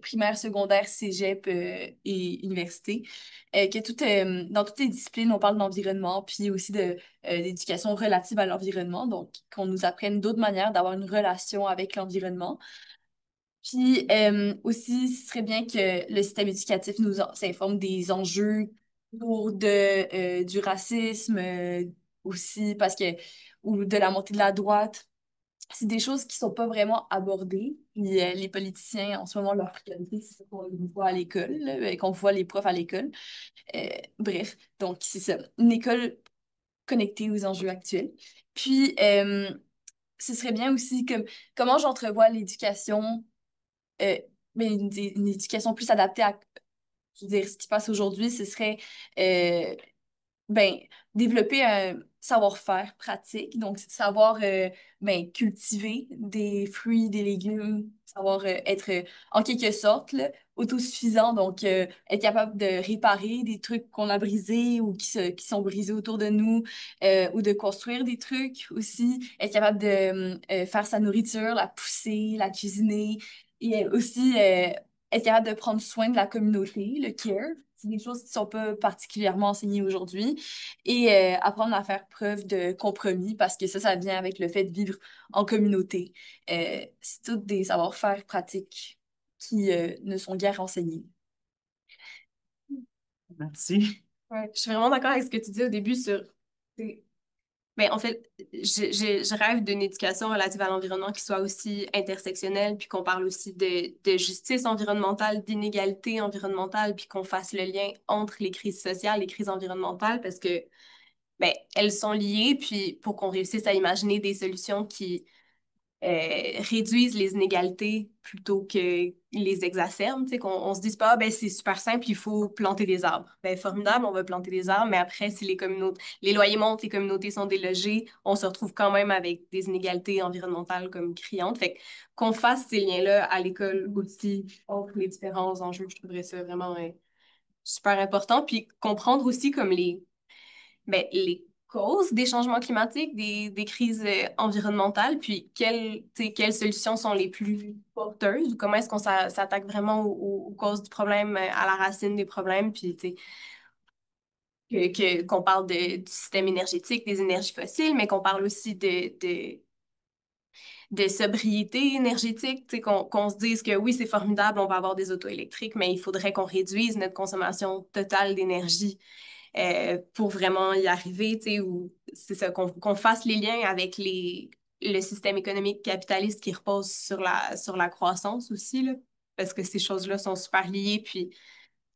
S4: primaires, secondaires, cégep et université, que dans toutes les disciplines, on parle d'environnement, puis aussi d'éducation relative à l'environnement, donc qu'on nous apprenne d'autres manières d'avoir une relation avec l'environnement. Puis aussi, ce serait bien que le système éducatif s'informe des enjeux autour du racisme aussi, parce que, ou de la montée de la droite, c'est des choses qui sont pas vraiment abordées. Puis, les politiciens, en ce moment, leur priorité, c'est ce qu'on voit à l'école, là, qu'on voit les profs à l'école. Bref, donc c'est ça. Une école connectée aux enjeux actuels. Puis, ce serait bien aussi comme comment j'entrevois l'éducation, euh, mais une éducation plus adaptée à, je veux dire, ce qui se passe aujourd'hui, ce serait euh, ben, développer un savoir-faire pratique, donc savoir ben, cultiver des fruits, des légumes, savoir être en quelque sorte là, autosuffisant, donc être capable de réparer des trucs qu'on a brisés ou qui sont brisés autour de nous, ou de construire des trucs aussi, être capable de faire sa nourriture, la pousser, la cuisiner, et aussi être capable de prendre soin de la communauté, le care. C'est des choses qui sont pas particulièrement enseignées aujourd'hui. Et apprendre à faire preuve de compromis parce que ça vient avec le fait de vivre en communauté. C'est tous des savoir-faire pratiques qui ne sont guère enseignés.
S1: Merci.
S2: Ouais, je suis vraiment d'accord avec ce que tu dis au début sur... Ben, en fait, je rêve d'une éducation relative à l'environnement qui soit aussi intersectionnelle, puis qu'on parle aussi de justice environnementale, d'inégalité environnementale, puis qu'on fasse le lien entre les crises sociales et les crises environnementales, parce que ben, elles sont liées, puis pour qu'on réussisse à imaginer des solutions qui réduisent les inégalités plutôt que les exacerbent, tu sais, qu'on on se dise pas, ah, ben, c'est super simple, il faut planter des arbres. Ben, formidable, on va planter des arbres, mais après, si les loyers montent, les communautés sont délogées, on se retrouve quand même avec des inégalités environnementales comme criantes. Fait qu'on fasse ces liens-là à l'école aussi entre les différents enjeux, je trouverais ça vraiment super important. Puis comprendre aussi comme les causes des changements climatiques, des crises environnementales, puis tu sais, quelles solutions sont les plus porteuses ou comment est-ce qu'on s'attaque vraiment aux causes du problème, à la racine des problèmes, puis tu sais, qu'on parle du système énergétique, des énergies fossiles, mais qu'on parle aussi de sobriété énergétique, tu sais, qu'on se dise que oui, c'est formidable, on va avoir des autos électriques, mais il faudrait qu'on réduise notre consommation totale d'énergie pour vraiment y arriver, tu sais, ou c'est ça, qu'on fasse les liens avec le système économique capitaliste qui repose sur la croissance aussi, là, parce que ces choses-là sont super liées, puis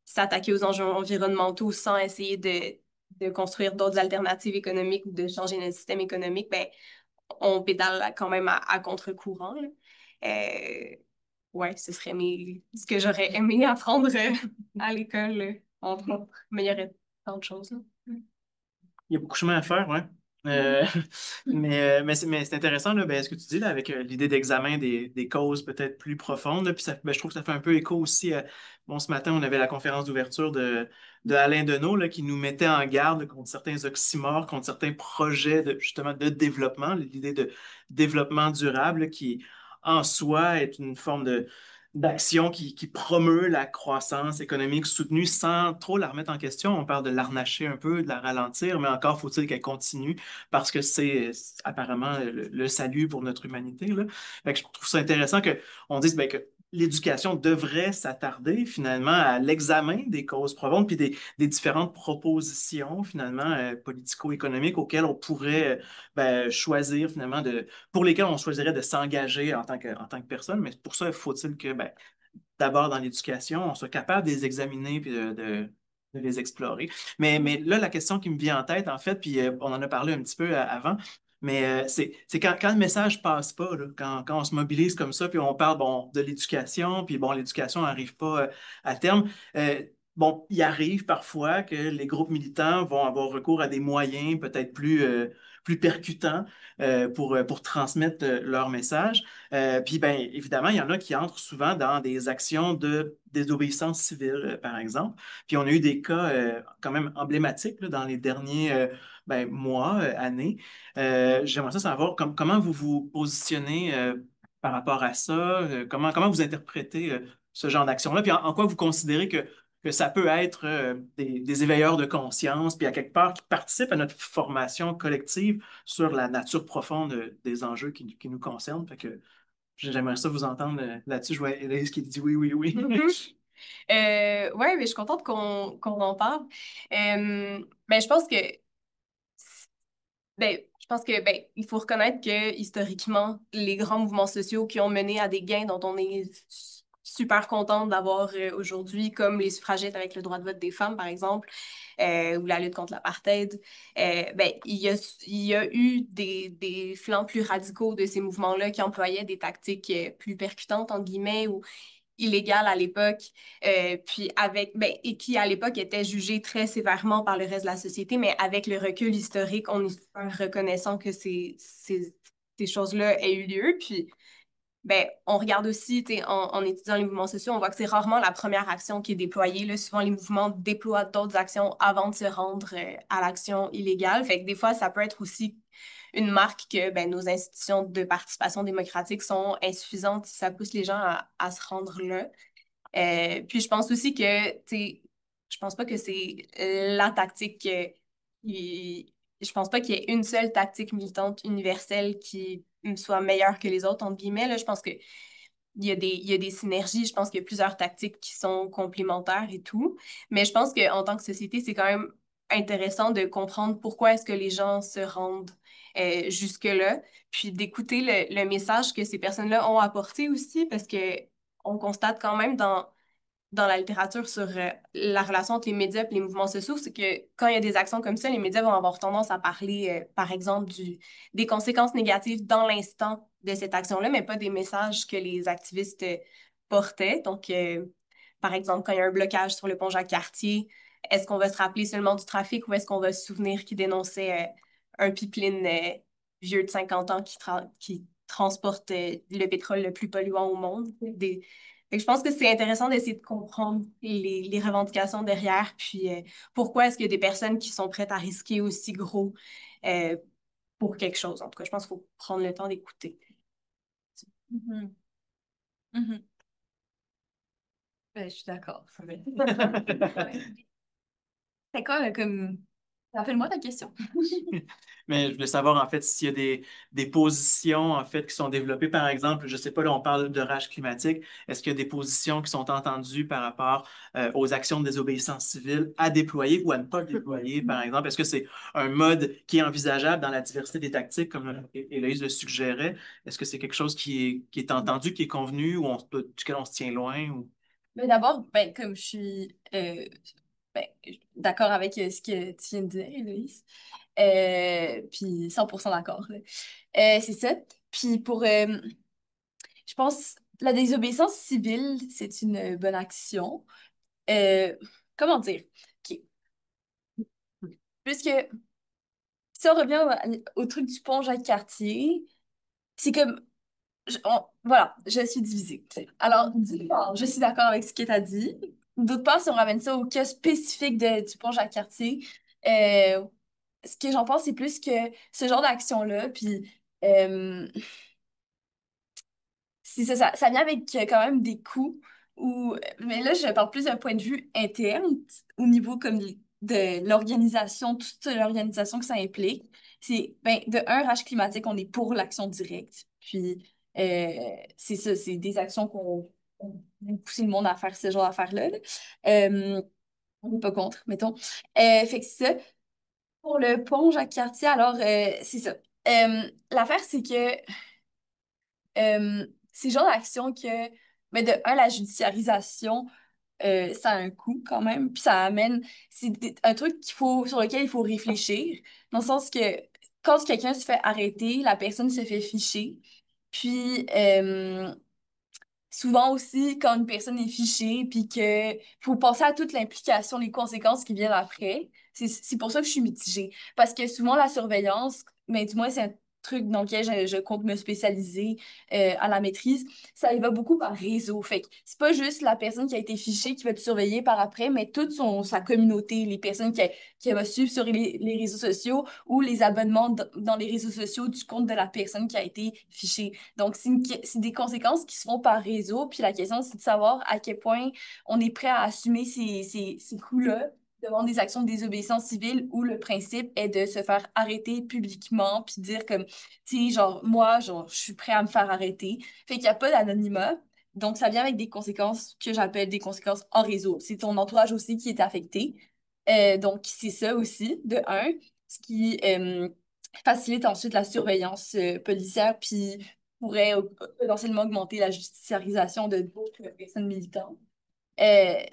S2: s'attaquer aux enjeux environnementaux sans essayer de construire d'autres alternatives économiques ou de changer notre système économique, ben, on pédale quand même à contre-courant, là. Euh, ouais, ce serait ce que j'aurais aimé apprendre à l'école, entre autres. Mais il y aurait tant de choses, là.
S1: Il y a beaucoup de chemin à faire, ouais. Euh, mais c'est intéressant, là, ben, ce que tu dis là, avec l'idée d'examen des causes peut-être plus profondes. Là, puis ben, je trouve que ça fait un peu écho aussi. Bon, ce matin, on avait la conférence d'ouverture de Alain Deneau là, qui nous mettait en garde contre certains oxymores, contre certains projets justement de développement, l'idée de développement durable là, qui en soi est une forme d'action qui promeut la croissance économique soutenue sans trop la remettre en question. On parle de l'arnacher un peu, de la ralentir, mais encore faut-il qu'elle continue parce que c'est apparemment le salut pour notre humanité, là. Fait que je trouve ça intéressant qu'on dise ben, que l'éducation devrait s'attarder finalement à l'examen des causes profondes puis des différentes propositions finalement politico-économiques auxquelles on pourrait ben, choisir finalement pour lesquelles on choisirait de s'engager en tant que personne. Mais pour ça, faut-il que ben, d'abord dans l'éducation, on soit capable de les examiner puis de les explorer. Mais là, la question qui me vient en tête, en fait, puis on en a parlé un petit peu avant, mais c'est quand le message passe pas, là, quand on se mobilise comme ça, puis on parle bon, de l'éducation, puis bon, l'éducation n'arrive pas à terme. Bon, il arrive parfois que les groupes militants vont avoir recours à des moyens peut-être plus percutants pour transmettre leur message. Puis, ben, évidemment, il y en a qui entrent souvent dans des actions de désobéissance civile, par exemple. Puis, on a eu des cas quand même emblématiques là, dans les derniers ben, mois, années. J'aimerais ça savoir comment vous vous positionnez par rapport à ça, comment vous interprétez ce genre d'action-là, puis en quoi vous considérez que ça peut être des éveilleurs de conscience, puis à quelque part qui participent à notre formation collective sur la nature profonde des enjeux qui nous concernent. Fait que j'aimerais ça vous entendre là-dessus. Je vois Héloïse qui dit oui, oui, oui.
S2: Ouais, mais je suis contente qu'on en parle. Ben, je pense que ben, il faut reconnaître que historiquement, les grands mouvements sociaux qui ont mené à des gains dont on est super contente d'avoir aujourd'hui, comme les suffragettes avec le droit de vote des femmes, par exemple, ou la lutte contre l'apartheid, ben, il y a eu des flancs plus radicaux de ces mouvements-là qui employaient des tactiques plus percutantes, entre guillemets, ou illégales à l'époque, puis avec, ben, et qui à l'époque étaient jugées très sévèrement par le reste de la société, mais avec le recul historique, on est super reconnaissant que ces choses-là aient eu lieu, puis ben, on regarde aussi, en étudiant les mouvements sociaux, on voit que c'est rarement la première action qui est déployée. Là. Souvent, les mouvements déploient d'autres actions avant de se rendre à l'action illégale. Fait que des fois, ça peut être aussi une marque que ben, nos institutions de participation démocratique sont insuffisantes si ça pousse les gens à se rendre là. Puis je pense aussi que, tu sais, je pense pas que c'est la tactique je pense pas qu'il y ait une seule tactique militante universelle qui soit meilleure que les autres, entre guillemets. Là, je pense que il y a des synergies, je pense qu'il y a plusieurs tactiques qui sont complémentaires et tout. Mais je pense qu'en tant que société, c'est quand même intéressant de comprendre pourquoi est-ce que les gens se rendent jusque-là, puis d'écouter le message que ces personnes-là ont apporté aussi, parce que on constate quand même dans la littérature sur la relation entre les médias et les mouvements sociaux, c'est que quand il y a des actions comme ça, les médias vont avoir tendance à parler, par exemple, des conséquences négatives dans l'instant de cette action-là, mais pas des messages que les activistes portaient. Donc, par exemple, quand il y a un blocage sur le pont Jacques-Cartier, est-ce qu'on va se rappeler seulement du trafic ou est-ce qu'on va se souvenir qu'il dénonçait un pipeline vieux de 50 ans qui transporte le pétrole le plus polluant au monde? Fait que je pense que c'est intéressant d'essayer de comprendre les revendications derrière, puis pourquoi est-ce qu'il y a des personnes qui sont prêtes à risquer aussi gros euh, pour quelque chose. En tout cas, je pense qu'il faut prendre le temps d'écouter.
S4: Mhm. Mhm. Ben, je suis d'accord. C'est quoi, comme... Rappelle-moi ta question.
S1: Mais je voulais savoir, en fait, s'il y a des positions, en fait, qui sont développées, par exemple, je ne sais pas, là, on parle de rage climatique. Est-ce qu'il y a des positions qui sont entendues par rapport aux actions de désobéissance civile à déployer ou à ne pas déployer, par exemple? Est-ce que c'est un mode qui est envisageable dans la diversité des tactiques, comme Héloïse le suggérait? Est-ce que c'est quelque chose qui est entendu, qui est convenu, ou duquel on se tient loin? Ou...
S4: Mais d'abord, ben, comme je suis ben, d'accord avec ce que tu viens de dire, Héloïse, puis 100% d'accord, là. C'est ça. Puis pour, je pense, la désobéissance civile, c'est une bonne action. Euh, comment dire? OK. Puisque si on revient au truc du pont Jacques-Cartier, c'est comme voilà, je suis divisée. Alors, d'une part, je suis d'accord avec ce que tu as dit. D'autre part, si on ramène ça au cas spécifique du pont Jacques-Cartier, euh, ce que j'en pense, c'est plus que ce genre d'action-là, puis euh, c'est ça, ça vient avec quand même des coûts. Mais là, je parle plus d'un point de vue interne, au niveau comme de l'organisation, toute l'organisation que ça implique. C'est, ben, de un, rage climatique, on est pour l'action directe. Puis, euh, c'est ça, c'est des actions qu'on pousse le monde à faire ce genre d'affaires-là. Là. Euh, on n'est pas contre, mettons. Fait que c'est ça. Pour le pont Jacques-Cartier, alors, c'est ça. L'affaire, c'est que c'est le genre d'action que, mais de un, la judiciarisation, ça a un coût quand même, puis ça amène, un truc sur lequel il faut réfléchir, dans le sens que quand quelqu'un se fait arrêter, la personne se fait ficher, puis souvent aussi, quand une personne est fichée, puis que faut penser à toute l'implication, les conséquences qui viennent après. C'est pour ça que je suis mitigée. Parce que souvent, la surveillance, mais du moins, c'est un truc dans lequel je compte me spécialiser à la maîtrise, ça y va beaucoup par réseau. Fait que c'est pas juste la personne qui a été fichée qui va te surveiller par après, mais toute sa communauté, les personnes qui va suivre sur les réseaux sociaux ou les abonnements dans les réseaux sociaux du compte de la personne qui a été fichée. Donc, c'est des conséquences qui se font par réseau. Puis la question, c'est de savoir à quel point on est prêt à assumer ces coûts-là devant des actions de désobéissance civile où le principe est de se faire arrêter publiquement puis dire comme, tu sais, genre, moi, genre, je suis prêt à me faire arrêter. Fait qu'il n'y a pas d'anonymat. Donc, ça vient avec des conséquences que j'appelle des conséquences en réseau. C'est ton entourage aussi qui est affecté. Donc, c'est ça aussi, de un, ce qui facilite ensuite la surveillance policière puis pourrait potentiellement augmenter la judiciarisation de d'autres personnes militantes.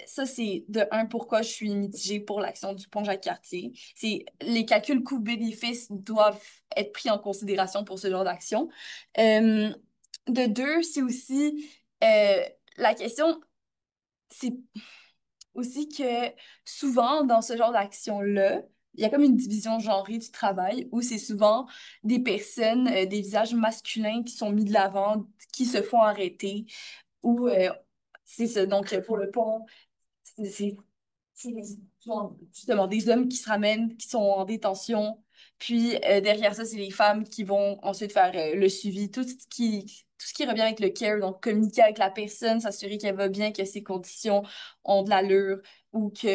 S4: Ça, c'est de un pourquoi je suis mitigée pour l'action du pont Jacques-Cartier. C'est les calculs coûts-bénéfices doivent être pris en considération pour ce genre d'action. Euh, de deux, c'est aussi euh, la question, c'est aussi que souvent dans ce genre d'action-là, il y a comme une division genrée du travail où c'est souvent des personnes, des visages masculins qui sont mis de l'avant, qui se font arrêter, ou c'est ça. Donc, pour le pont, c'est souvent, justement des hommes qui se ramènent, qui sont en détention. Puis derrière ça, c'est les femmes qui vont ensuite faire le suivi, tout ce qui revient avec le care, donc communiquer avec la personne, s'assurer qu'elle va bien, que ses conditions ont de l'allure ou que,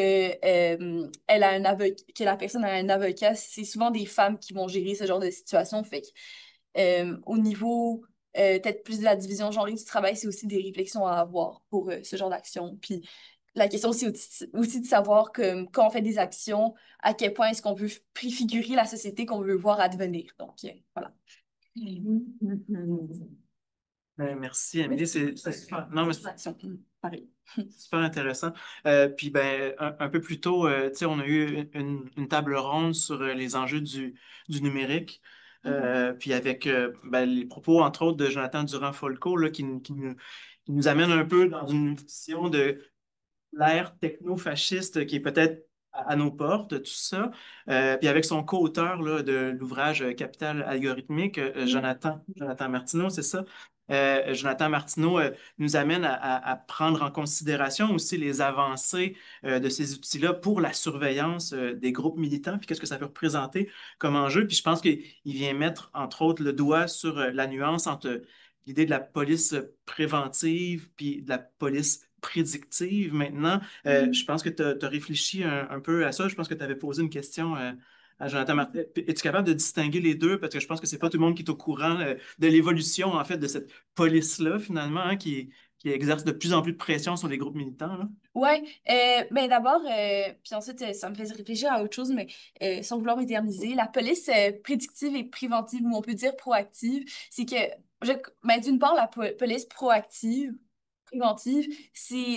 S4: elle a un avocat, que la personne a un avocat. C'est souvent des femmes qui vont gérer ce genre de situation. Fait que, au niveau peut-être plus de la division genrée du travail, c'est aussi des réflexions à avoir pour ce genre d'action. Puis la question, c'est aussi de savoir que quand on fait des actions, à quel point est-ce qu'on veut préfigurer la société qu'on veut voir advenir. Donc, voilà.
S1: Merci, Amélie. C'est super. Non, mais c'est
S4: Action, pareil.
S1: super intéressant. Puis, ben, un peu plus tôt, tu sais, on a eu une table ronde sur les enjeux du numérique. Puis avec ben, les propos, entre autres, de Jonathan Durand-Folco, là, qui nous amène un peu dans une vision de l'ère techno-fasciste qui est peut-être à nos portes, tout ça. Puis avec son co-auteur là, de l'ouvrage Capital algorithmique, Jonathan Martineau, c'est ça? Jonathan Martineau nous amène à prendre en considération aussi les avancées de ces outils-là pour la surveillance des groupes militants, puis qu'est-ce que ça peut représenter comme enjeu. Puis je pense qu'il vient mettre, entre autres, le doigt sur la nuance entre l'idée de la police préventive puis de la police prédictive maintenant. Je pense que tu as réfléchi un peu à ça. Je pense que tu avais posé une question à Jonathan Martin. Es-tu capable de distinguer les deux? Parce que je pense que c'est pas tout le monde qui est au courant de l'évolution, en fait, de cette police-là, finalement, hein, qui exerce de plus en plus de pression sur les groupes militants, là.
S4: Ouais, ben d'abord, puis ensuite, ça me fait réfléchir à autre chose, mais sans vouloir m'éterniser, la police prédictive et préventive, ou on peut dire proactive, c'est que, ben, d'une part, la police proactive, préventive,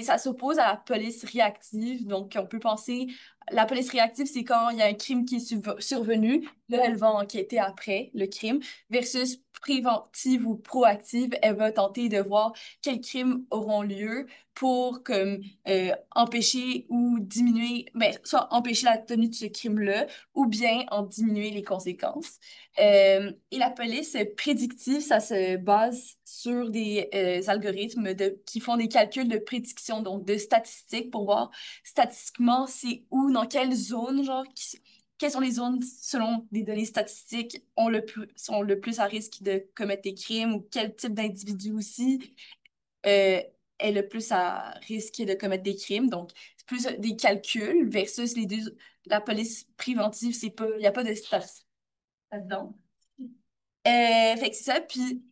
S4: ça s'oppose à la police réactive. Donc, on peut penser, la police réactive, c'est quand il y a un crime qui est survenu, là, elle va enquêter après le crime, versus préventive ou proactive, elle va tenter de voir quels crimes auront lieu pour comme empêcher ou diminuer, ben, soit empêcher la tenue de ce crime-là, ou bien en diminuer les conséquences. Et la police prédictive, ça se base sur des algorithmes qui font des calculs de prédiction, donc de statistiques pour voir statistiquement c'est où, dans quelle zone, genre, quelles sont les zones, selon des données statistiques, sont le plus à risque de commettre des crimes ou quel type d'individu aussi euh, est le plus à risque de commettre des crimes. Donc, c'est plus des calculs versus les deux. La police préventive, c'est pas, il n'y a pas de statistiques là-dedans. Fait que c'est ça. Puis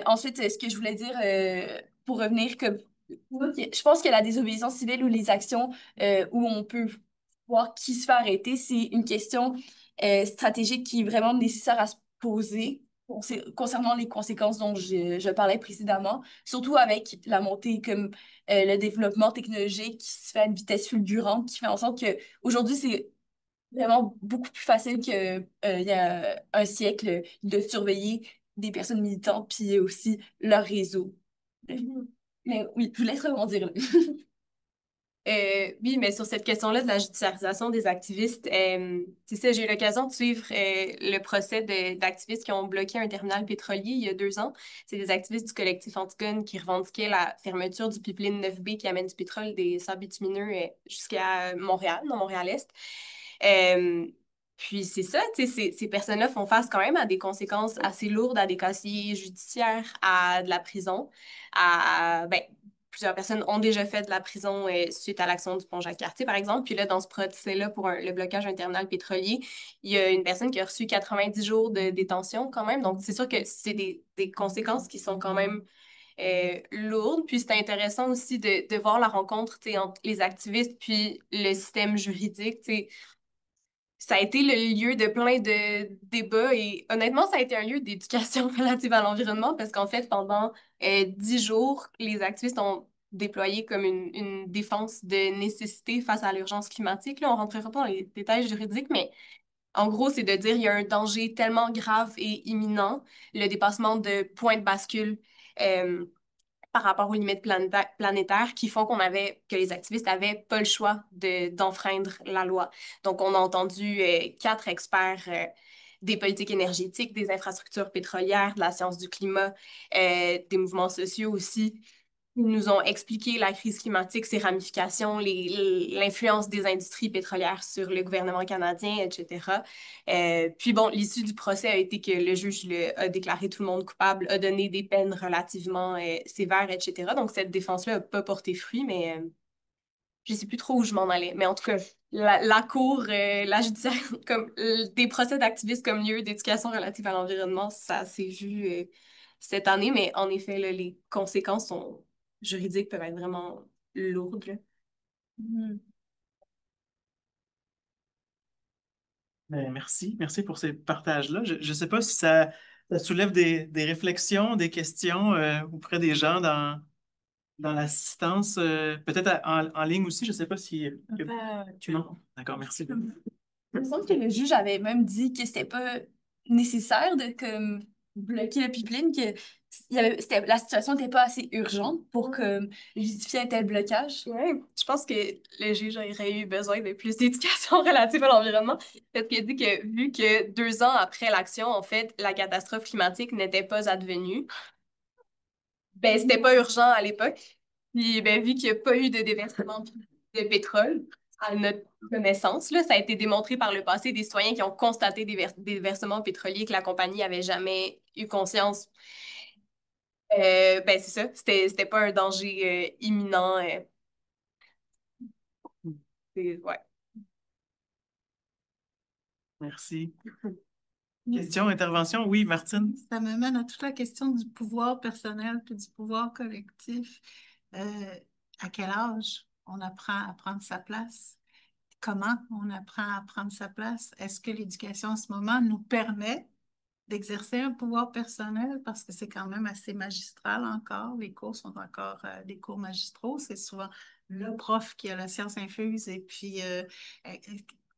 S4: ensuite, ce que je voulais dire pour revenir, que je pense que la désobéissance civile ou les actions où on peut voir qui se fait arrêter, c'est une question stratégique qui est vraiment nécessaire à se poser concernant les conséquences dont je parlais précédemment, surtout avec la montée comme le développement technologique qui se fait à une vitesse fulgurante, qui fait en sorte que aujourd'hui c'est vraiment beaucoup plus facile que il y a un siècle de surveiller des personnes militantes puis aussi leur réseau. Mais oui, je vous laisse rebondir là.
S2: Oui, mais sur cette question-là de la judiciarisation des activistes, c'est ça, j'ai eu l'occasion de suivre le procès d'activistes qui ont bloqué un terminal pétrolier il y a 2 ans. C'est des activistes du collectif Antigone qui revendiquaient la fermeture du pipeline 9B qui amène du pétrole des sables bitumineux jusqu'à Montréal, dans Montréal-Est. Euh, Puis c'est ça, tu sais, ces personnes-là font face quand même à des conséquences assez lourdes, à des casiers judiciaires, à de la prison, ben, plusieurs personnes ont déjà fait de la prison suite à l'action du pont Jacques-Cartier, par exemple. Puis là, dans ce procès-là, pour le blocage d'un terminal pétrolier, il y a une personne qui a reçu 90 jours de détention quand même. Donc, c'est sûr que c'est des conséquences qui sont quand même lourdes. Puis c'est intéressant aussi de voir la rencontre, tu sais, entre les activistes puis le système juridique, tu sais. ça a été le lieu de plein de débats et honnêtement, ça a été un lieu d'éducation relative à l'environnement parce qu'en fait, pendant 10 jours, les activistes ont déployé comme une défense de nécessité face à l'urgence climatique. Là, on ne rentrera pas dans les détails juridiques, mais en gros, c'est de dire qu'il y a un danger tellement grave et imminent, le dépassement de points de bascule. euh, Par rapport aux limites planétaires qui font que les activistes avaient pas le choix d'enfreindre la loi. Donc, on a entendu 4 experts des politiques énergétiques, des infrastructures pétrolières, de la science du climat, des mouvements sociaux aussi. Ils nous ont expliqué la crise climatique, ses ramifications, l'influence des industries pétrolières sur le gouvernement canadien, etc. Puis bon, l'issue du procès a été que le juge a déclaré tout le monde coupable, a donné des peines relativement sévères, etc. Donc cette défense-là n'a pas porté fruit, mais je sais plus trop où je m'en allais. Mais en tout cas, la cour, la judiciaire, comme des procès d'activistes comme lieu d'éducation relative à l'environnement, ça s'est vu cette année, mais en effet, là, les conséquences juridiques peuvent être vraiment lourdes, là.
S4: Mhm.
S1: Ben, merci. Merci pour ces partages-là. Je ne sais pas si ça soulève des réflexions, des questions auprès des gens dans l'assistance, peut-être en ligne aussi. Je ne sais pas si...
S4: Tu
S1: Non? D'accord, merci.
S4: Il me semble que le juge avait même dit que c'était pas nécessaire de comme bloquer le pipeline, que la situation n'était pas assez urgente pour justifier un tel blocage.
S2: Ouais, je pense que le juge aurait eu besoin de plus d'éducation relative à l'environnement parce qu'il a dit que vu que 2 ans après l'action, en fait, la catastrophe climatique n'était pas advenue, ben c'était pas urgent à l'époque. Puis ben vu qu'il n'y a pas eu de déversement de pétrole à notre connaissance, là, ça a été démontré par le passé des citoyens qui ont constaté des versements pétroliers que la compagnie avait jamais eu conscience. Ben c'est ça, c'était pas un danger imminent. Ouais.
S1: Merci. Question, intervention? Oui, Martine?
S5: Ça me mène à toute la question du pouvoir personnel puis du pouvoir collectif. À quel âge on apprend à prendre sa place? Comment on apprend à prendre sa place? Est-ce que l'éducation en ce moment nous permet d'exercer un pouvoir personnel parce que c'est quand même assez magistral encore. Les cours sont encore des cours magistraux. C'est souvent le prof qui a la science infuse. Et puis,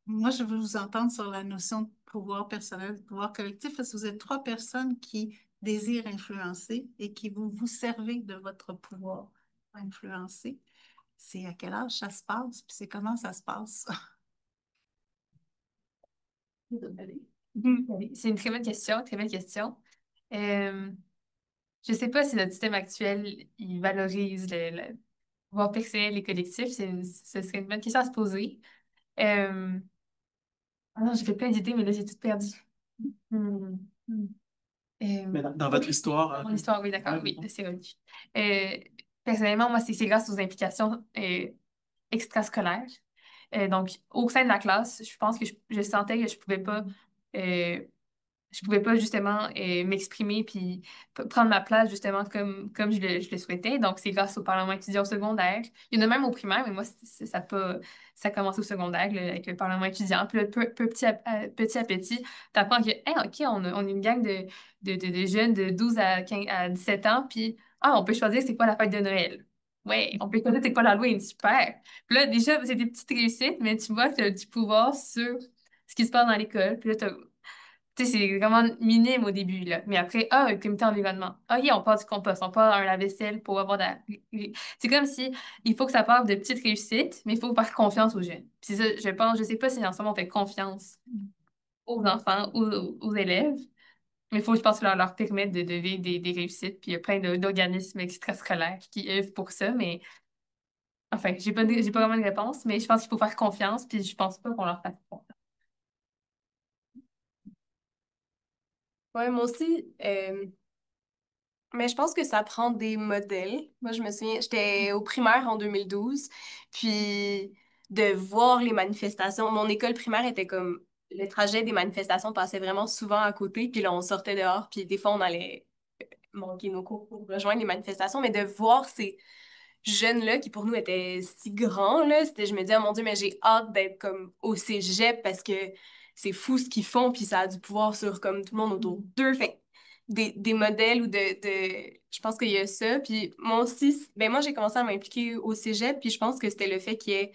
S5: moi, je veux vous entendre sur la notion de pouvoir personnel, de pouvoir collectif, parce que vous êtes 3 personnes qui désirent influencer et qui vous servez de votre pouvoir pour influencer. C'est à quel âge ça se passe, puis c'est comment ça se passe.
S3: C'est une très bonne question, très belle question. Euh, je sais pas si notre système actuel, il valorise le pouvoir personnel et collectif. Ce serait une bonne question à se poser. Euh, ah non, j'ai fait plein d'idées, mais là, j'ai tout perdu. Hmm. Hmm.
S1: Mais dans votre histoire.
S3: Mon histoire, oui, d'accord,
S1: Ouais,
S3: oui, c'est revenu. Euh, Personnellement, moi, c'est grâce aux implications extrascolaires. Donc, au sein de la classe, je pense que je sentais que euh, je pouvais pas justement m'exprimer puis prendre ma place justement comme je le souhaitais. Donc, c'est grâce au Parlement étudiant au secondaire. Il y en a même au primaire, mais moi, ça commence au secondaire là, avec le Parlement étudiant. Puis là, petit à petit, tu apprends que, hey, OK, on est une gang de jeunes de 12 à 17 ans, puis on peut choisir c'est quoi la fête de Noël. Ouais, on peut choisir c'est quoi l'Halloween, super. Puis là, déjà, c'est des petites réussites, mais tu vois que tu as du pouvoir sur ce qui se passe dans l'école. Puis là, tu sais, c'est vraiment minime au début, là. Mais après, un comité environnement. Ah, oui, on part du compost, on part un lave-vaisselle pour avoir de la... C'est comme si il faut que ça parte de petites réussites, mais il faut faire confiance aux jeunes. Puis c'est ça, je pense, je sais pas si ensemble on fait confiance aux enfants, aux élèves, mais il faut, je pense, leur permettre de vivre des réussites. Puis il y a plein d'organismes extrascolaires qui œuvrent pour ça, mais enfin, j'ai pas vraiment de réponse, mais je pense qu'il faut faire confiance, puis je pense pas qu'on leur fasse confiance.
S2: Ouais, moi aussi, mais je pense que ça prend des modèles. Moi, je me souviens, j'étais au primaire en 2012, puis de voir les manifestations. Mon école primaire était comme, le trajet des manifestations passait vraiment souvent à côté, puis là, on sortait dehors, puis des fois, on allait manquer nos cours pour rejoindre les manifestations, mais de voir jeune-là, qui pour nous était si grand, là, je me dis, oh mon Dieu, mais j'ai hâte d'être comme au cégep parce que c'est fou ce qu'ils font, puis ça a du pouvoir sur comme tout le monde autour d'eux. Fait que des modèles ou je pense qu'il y a ça. Puis moi aussi, ben moi, j'ai commencé à m'impliquer au cégep, puis je pense que c'était le fait qu'il y ait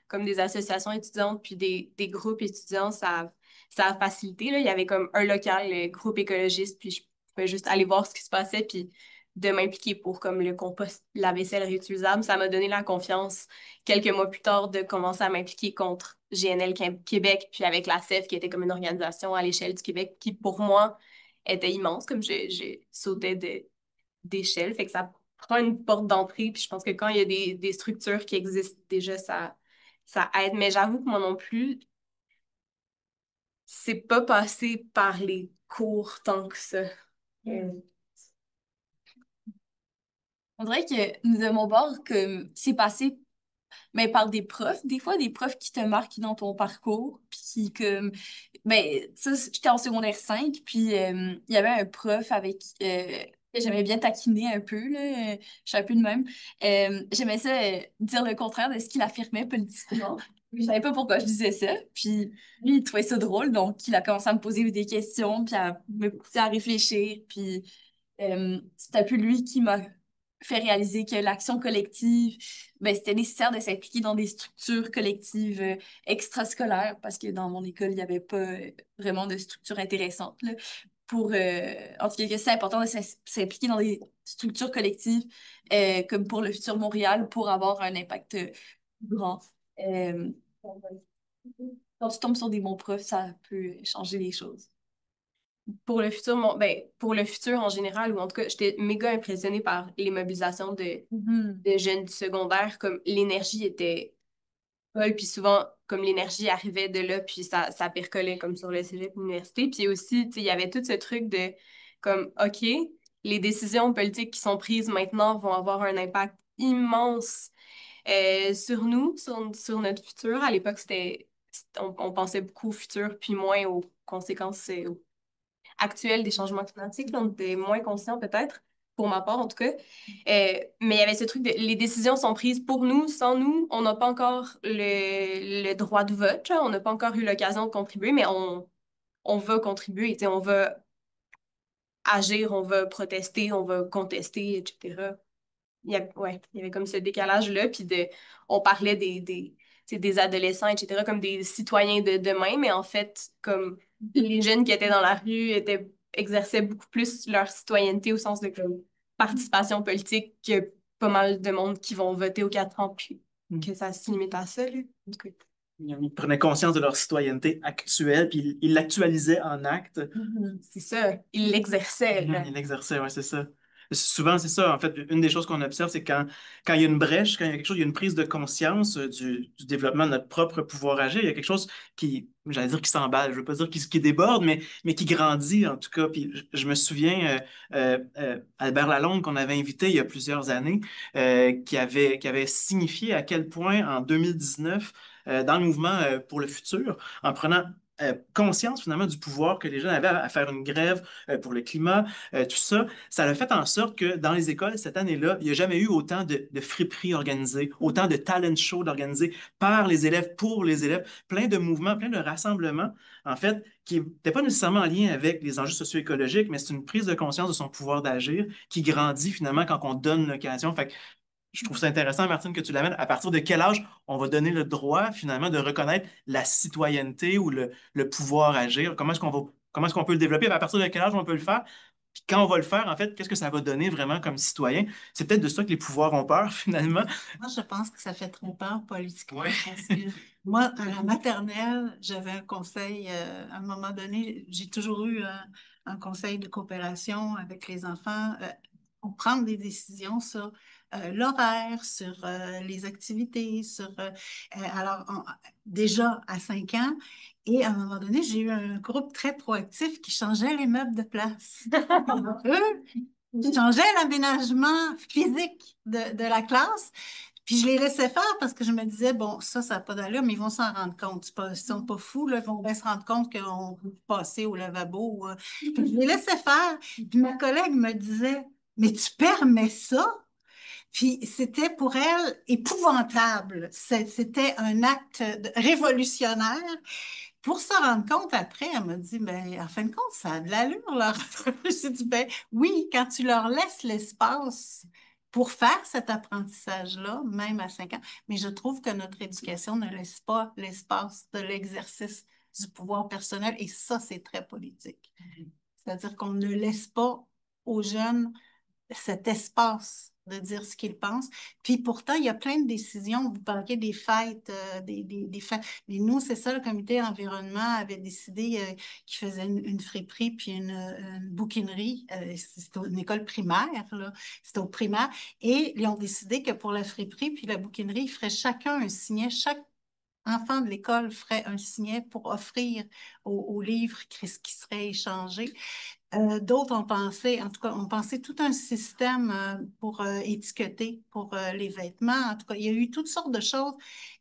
S2: comme des associations étudiantes, puis des groupes étudiants, ça a facilité, là. Il y avait comme un local, le groupe écologiste, puis je pouvais juste aller voir ce qui se passait, puis de m'impliquer pour comme le compost, la vaisselle réutilisable. Ça m'a donné la confiance quelques mois plus tard de commencer à m'impliquer contre GNL Québec, puis avec la CEF, qui était comme une organisation à l'échelle du Québec, qui pour moi était immense, comme je sautais d'échelle. Fait que ça prend une porte d'entrée, puis je pense que quand il y a des structures qui existent déjà, ça aide. Mais j'avoue que moi non plus, c'est pas passé par les cours tant que ça.
S4: On dirait que de mon bord, que c'est passé mais par des profs, des fois des profs qui te marquent dans ton parcours, puis qui comme ben ça j'étais en secondaire 5 puis il y avait un prof avec que j'aimais bien taquiner un peu là, je suis un peu de même. J'aimais ça dire le contraire de ce qu'il affirmait politiquement. Je savais pas pourquoi je disais ça, puis lui il trouvait ça drôle donc il a commencé à me poser des questions puis à me pousser à réfléchir puis c'est un peu lui qui m'a fait réaliser que l'action collective, ben, c'était nécessaire de s'impliquer dans des structures collectives extrascolaires parce que dans mon école, il n'y avait pas vraiment de structure intéressante, là. En tout cas, que c'est important de s'impliquer dans des structures collectives comme pour le futur Montréal pour avoir un impact grand. Euh, Quand tu tombes sur des bons profs, ça peut changer les choses.
S2: Pour le futur, pour le futur en général, ou en tout cas, j'étais méga impressionnée par les mobilisations de jeunes du secondaire, comme l'énergie était folle, puis souvent, comme l'énergie arrivait de là, puis ça percolait comme sur le cégep de l'université. Puis aussi, tu sais, il y avait tout ce truc de, comme, OK, les décisions politiques qui sont prises maintenant vont avoir un impact immense sur nous, sur notre futur. À l'époque, on pensait beaucoup au futur, puis moins aux conséquences, actuelle des changements climatiques. Là, on était moins conscients peut-être, pour ma part en tout cas. Mais il y avait ce truc de les décisions sont prises pour nous, sans nous. On n'a pas encore le droit de vote, genre. On n'a pas encore eu l'occasion de contribuer, mais on va contribuer, tu sais, on va agir, on va protester, on va contester, etc. Il y avait comme ce décalage-là, puis on parlait tu sais, des adolescents, etc., comme des citoyens de demain, mais en fait, comme les jeunes qui étaient dans la rue exerçaient beaucoup plus leur citoyenneté au sens de comme, participation politique que pas mal de monde qui vont voter aux 4 ans, puis que ça se limite à ça, là. En tout cas.
S1: Ils prenaient conscience de leur citoyenneté actuelle, puis ils l'actualisaient en actes.
S2: C'est ça, ils l'exerçaient, là.
S1: Ils l'exerçaient, oui, c'est ça. Souvent, c'est ça. En fait, une des choses qu'on observe, c'est quand il y a une brèche, quand il y a quelque chose, il y a une prise de conscience du développement de notre propre pouvoir agir, il y a quelque chose j'allais dire qui s'emballe, je ne veux pas dire qui déborde, mais qui grandit en tout cas. Puis je me souviens, Albert Lalonde, qu'on avait invité il y a plusieurs années, qui avait signifié à quel point en 2019, dans le mouvement pour le futur, en prenant conscience finalement du pouvoir que les jeunes avaient à faire une grève pour le climat, tout ça, ça a fait en sorte que dans les écoles, cette année-là, il n'y a jamais eu autant de friperies organisées, autant de talent shows organisés par les élèves, pour les élèves, plein de mouvements, plein de rassemblements, en fait, qui n'étaient pas nécessairement en lien avec les enjeux socio-écologiques, mais c'est une prise de conscience de son pouvoir d'agir qui grandit finalement quand on donne l'occasion. Fait que je trouve ça intéressant, Martine, que tu l'amènes. À partir de quel âge on va donner le droit, finalement, de reconnaître la citoyenneté ou le pouvoir agir? Comment est-ce qu'on peut le développer? À partir de quel âge on peut le faire? Puis quand on va le faire, en fait, qu'est-ce que ça va donner vraiment comme citoyen? C'est peut-être de ça que les pouvoirs ont peur, finalement.
S5: Moi, je pense que ça fait très peur politiquement
S1: Ouais.
S5: parce que moi, à la maternelle, j'avais un conseil, à un moment donné, j'ai toujours eu un conseil de coopération avec les enfants pour prendre des décisions sur l'horaire, sur les activités, alors, déjà à 5 ans, et à un moment donné, j'ai eu un groupe très proactif qui changeait les meubles de place. Eux, ils changeaient l'aménagement physique de la classe. Puis je les laissais faire parce que je me disais, bon, ça n'a pas d'allure, mais ils vont s'en rendre compte. Ils ne sont pas fous, là, ils vont bien se rendre compte qu'on peut passer au lavabo. Puis je les laissais faire. Puis ma collègue me disait, mais tu permets ça? Puis c'était pour elle épouvantable. C'était un acte révolutionnaire. Pour se rendre compte après, elle m'a dit, ben, en fin de compte, ça a de l'allure, leur approche. J'ai dit, ben, oui, quand tu leur laisses l'espace pour faire cet apprentissage-là, même à 5 ans, mais je trouve que notre éducation ne laisse pas l'espace de l'exercice du pouvoir personnel, et ça, c'est très politique. C'est-à-dire qu'on ne laisse pas aux jeunes cet espace de dire ce qu'ils pensent. Puis pourtant, il y a plein de décisions. Vous parliez des fêtes, des fêtes. Mais nous, c'est ça, le comité environnement avait décidé qu'il faisait une friperie puis une bouquinerie. C'était une école primaire, là. C'était au primaire. Et ils ont décidé que pour la friperie puis la bouquinerie, ils feraient chacun un signet. Chaque enfant de l'école ferait un signet pour offrir aux livres qui seraient échangés. D'autres ont pensé, en tout cas, ont pensé tout un système pour étiqueter pour les vêtements. En tout cas, il y a eu toutes sortes de choses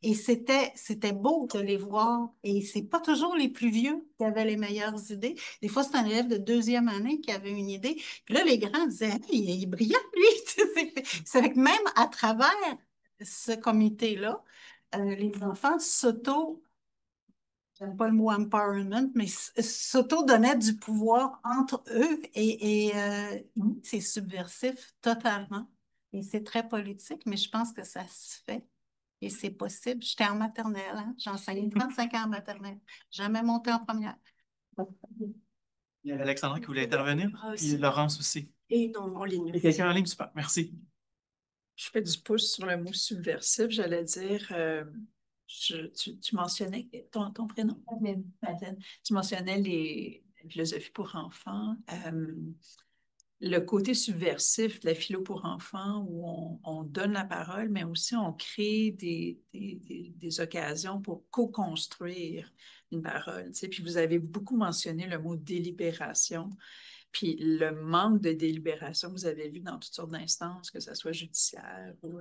S5: et c'était beau de les voir. Et c'est pas toujours les plus vieux qui avaient les meilleures idées. Des fois, c'est un élève de deuxième année qui avait une idée. Puis là, les grands disaient, hey, il est brillant, lui. C'est vrai que même à travers ce comité-là, les enfants j'aime pas le mot empowerment, mais s'auto-donnaient du pouvoir entre eux et c'est subversif totalement. Et c'est très politique, mais je pense que ça se fait et c'est possible. J'étais en maternelle, hein? J'ai enseigné 35 ans en maternelle. Jamais monté en première.
S1: Il y avait Alexandra qui voulait intervenir, puis Laurence aussi.
S6: Et non, en ligne.
S1: Et quelqu'un en ligne, super, merci.
S6: Je fais du pouce sur le mot subversif. J'allais dire, tu mentionnais ton prénom?
S3: Madeleine.
S6: Madeleine. Tu mentionnais la philosophie pour enfants. Le côté subversif de la philo pour enfants où on donne la parole, mais aussi on crée des occasions pour co-construire une parole. Tu sais. Puis vous avez beaucoup mentionné le mot délibération. Puis le manque de délibération que vous avez vu dans toutes sortes d'instances, que ce soit judiciaire ou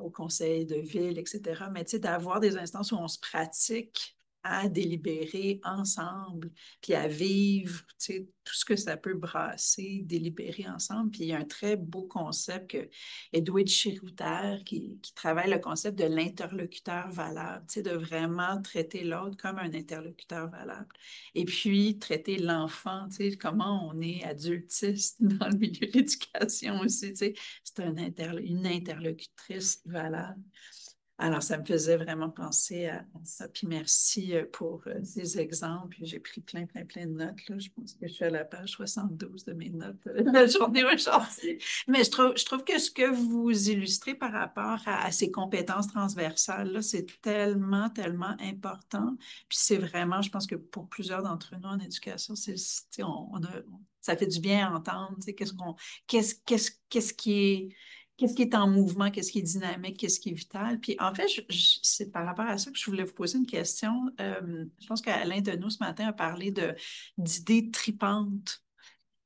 S6: au conseil de ville, etc. Mais tu sais, d'avoir des instances où on se pratique à délibérer ensemble, puis à vivre, tu sais, tout ce que ça peut brasser, délibérer ensemble. Puis il y a un très beau concept que Edwidge Chirouter qui travaille le concept de l'interlocuteur valable, tu sais, de vraiment traiter l'autre comme un interlocuteur valable. Et puis, traiter l'enfant, tu sais, comment on est adultiste dans le milieu de l'éducation aussi, tu sais, c'est une interlocutrice valable. Alors, ça me faisait vraiment penser à ça. Puis merci pour ces exemples. J'ai pris plein de notes. Là. Je pense que je suis à la page 72 de mes notes de la journée aujourd'hui. Mais je trouve que ce que vous illustrez par rapport à ces compétences transversales, là, c'est tellement important. Puis c'est vraiment, je pense que pour plusieurs d'entre nous en éducation, ça fait du bien à entendre. Qu'est-ce qui est en mouvement, qu'est-ce qui est dynamique, qu'est-ce qui est vital. Puis en fait, c'est par rapport à ça que je voulais vous poser une question. Je pense qu'Alain Deneau ce matin a parlé d'idées tripantes.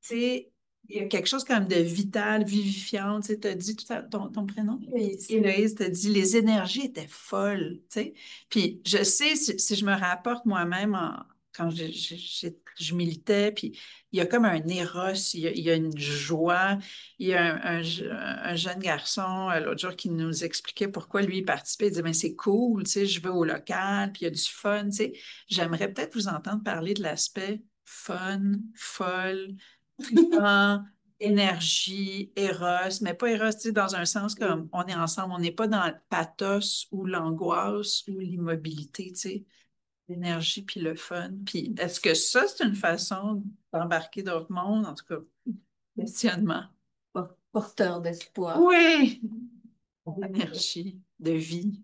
S6: Tu sais, il y a quelque chose comme de vital, vivifiant. Tu sais, tu as dit ton prénom? Héloïse t'a dit les énergies étaient folles. Tu sais. Puis je sais, si je me rapporte moi-même quand je militais, puis il y a comme un éros, il y a une joie. Il y a un jeune garçon l'autre jour qui nous expliquait pourquoi lui il participait. Il disait, ben, c'est cool, tu sais, je vais au local, puis il y a du fun. Tu sais. J'aimerais peut-être vous entendre parler de l'aspect fun, folle, trippant, énergie, éros, mais pas éros, tu sais, dans un sens comme on est ensemble, on n'est pas dans le pathos ou l'angoisse ou l'immobilité, tu sais, l'énergie puis le fun. Puis est-ce que ça, c'est une façon d'embarquer d'autres mondes, en tout cas, questionnement?
S4: Porteur d'espoir.
S6: Oui! D'énergie, de vie.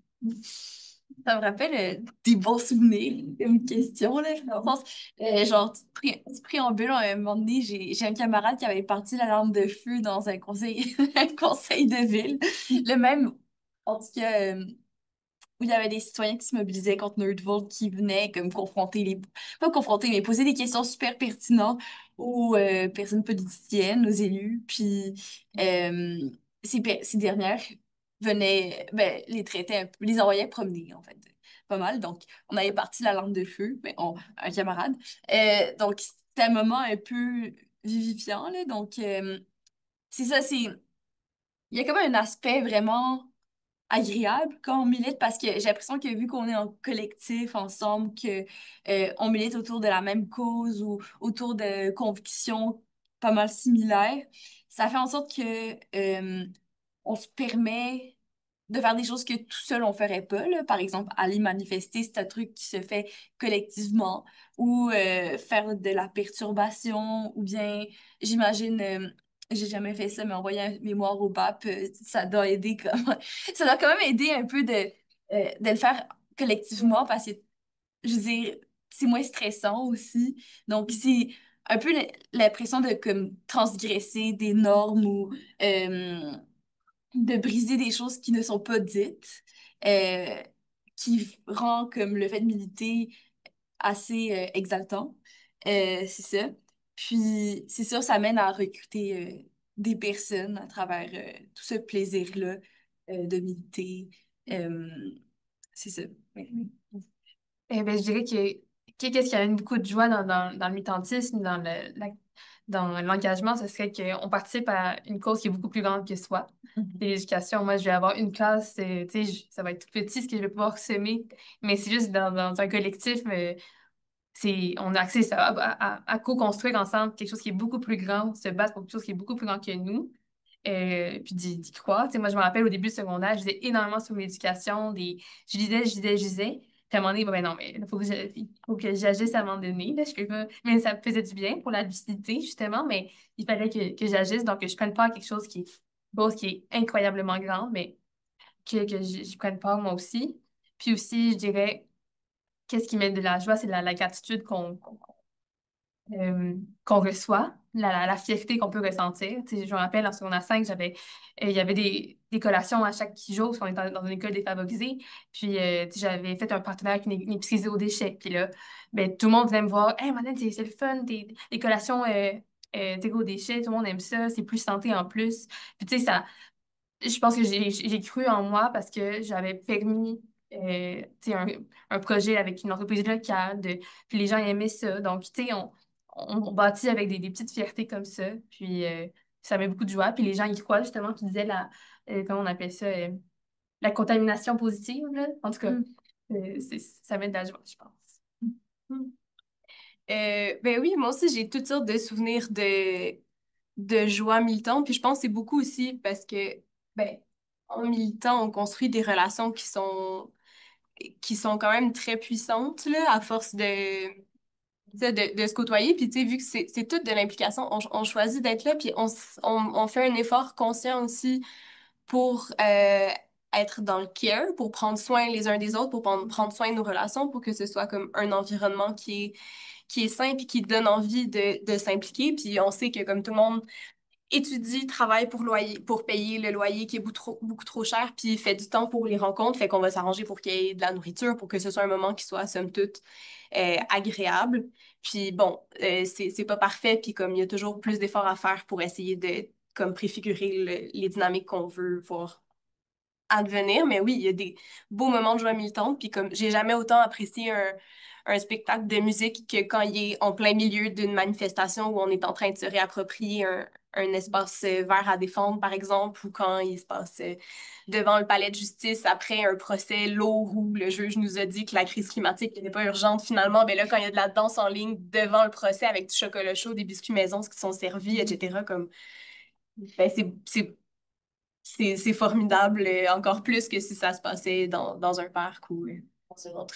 S4: Ça me rappelle des bons souvenirs, une question, là, dans le sens, genre, tu préambules, à un moment donné, j'ai un camarade qui avait parti l'alarme de feu dans un conseil, un conseil de ville, le même, en tout cas, où il y avait des citoyens qui se mobilisaient contre Nerdvolt, qui venaient comme pas confronter, mais poser des questions super pertinentes aux personnes politiciennes, aux élus, puis ces dernières ben, les traitaient un peu, les envoyaient promener, en fait, pas mal. Donc, on avait parti l'alarme de feu, mais un camarade. Donc, c'était un moment un peu vivifiant, là. Donc, c'est ça, il y a comme un aspect vraiment agréable quand on milite parce que j'ai l'impression que vu qu'on est en collectif ensemble, que on milite autour de la même cause ou autour de convictions pas mal similaires, ça fait en sorte que on se permet de faire des choses que tout seul on ferait pas, là. Par exemple, aller manifester, c'est un truc qui se fait collectivement ou faire de la perturbation ou bien j'imagine j'ai jamais fait ça, mais envoyer un mémoire au BAP, ça doit aider comme ça doit quand même aider un peu de le faire collectivement parce que je veux dire, c'est moins stressant aussi. Donc, c'est un peu l'impression de comme transgresser des normes ou euh, de briser des choses qui ne sont pas dites, euh, qui rend comme le fait de militer assez exaltant. C'est ça. Puis, c'est sûr, ça mène à recruter des personnes à travers tout ce plaisir-là de militer. Euh, c'est ça. Oui.
S3: Eh ben, je dirais qu'est-ce qui amène beaucoup de joie dans le militantisme, dans l'engagement, ce serait qu'on participe à une cause qui est beaucoup plus grande que soi.
S4: Mhm.
S3: C'est l'éducation. Moi, je vais avoir une classe, tu sais, ça va être tout petit ce que je vais pouvoir semer, mais c'est juste dans un collectif, on a accès à co-construire ensemble quelque chose qui est beaucoup plus grand, se battre pour quelque chose qui est beaucoup plus grand que nous. Puis d'y croire. Tu sais, moi, je me rappelle au début du secondaire, je disais énormément sur l'éducation, je disais. Puis à un moment donné, ben non, mais il faut que j'agisse à un moment donné. Là, je peux pas, mais ça me faisait du bien pour la lucidité, justement, mais il fallait que j'agisse, donc que je prenne part à quelque chose qui est beau, qui est incroyablement grand, mais que j'y prenne part moi aussi. Puis aussi, je dirais, qu'est-ce qui met de la joie, c'est la gratitude qu'on reçoit, la fierté qu'on peut ressentir. Tu sais, je me rappelle, en secondaire 5, il y avait des collations à chaque jour, parce qu'on était dans une école défavorisée. Puis, tu sais, j'avais fait un partenariat avec une épicerie zéro déchet. Puis là, ben, tout le monde venait me voir. Hey, Madeleine, c'est le fun, les collations zéro déchet, tout le monde aime ça, c'est plus santé en plus. Puis, tu sais, je pense que j'ai cru en moi parce que j'avais permis tu sais, un projet avec une entreprise locale, puis les gens aimaient ça. Donc, tu sais, on bâtit avec des petites fiertés comme ça, puis ça met beaucoup de joie. Puis les gens y croient, justement, tu disais comment on appelle ça, la contamination positive, là. En tout cas,
S4: Mm.
S3: ça met de la joie, je pense.
S2: Mm. Ben oui, moi aussi, j'ai toutes sortes de souvenirs de joie militante. Puis je pense que c'est beaucoup aussi parce que, ben, en militant, on construit des relations qui sont quand même très puissantes, là, à force tu sais, de se côtoyer. Puis, tu sais, vu que c'est tout de l'implication, on choisit d'être là, puis on fait un effort conscient aussi pour être dans le care, pour prendre soin les uns des autres, pour prendre soin de nos relations, pour que ce soit comme un environnement qui est sain puis qui donne envie de s'impliquer. Puis on sait que comme tout le monde étudie, travaille pour payer le loyer qui est beaucoup trop cher, puis fait du temps pour les rencontres, fait qu'on va s'arranger pour qu'il y ait de la nourriture, pour que ce soit un moment qui soit, somme toute, agréable. Puis bon, c'est pas parfait, puis comme il y a toujours plus d'efforts à faire pour essayer de comme préfigurer les dynamiques qu'on veut voir advenir, mais oui, il y a des beaux moments de joie militante, puis comme j'ai jamais autant apprécié un spectacle de musique que quand il est en plein milieu d'une manifestation où on est en train de se réapproprier un espace vert à défendre, par exemple, ou quand il se passe devant le palais de justice après un procès lourd où le juge nous a dit que la crise climatique n'était pas urgente finalement, mais là, quand il y a de la danse en ligne devant le procès avec du chocolat chaud, des biscuits maison qui sont servis, etc., comme, ben, c'est formidable, encore plus que si ça se passait dans un parc ou dans un autre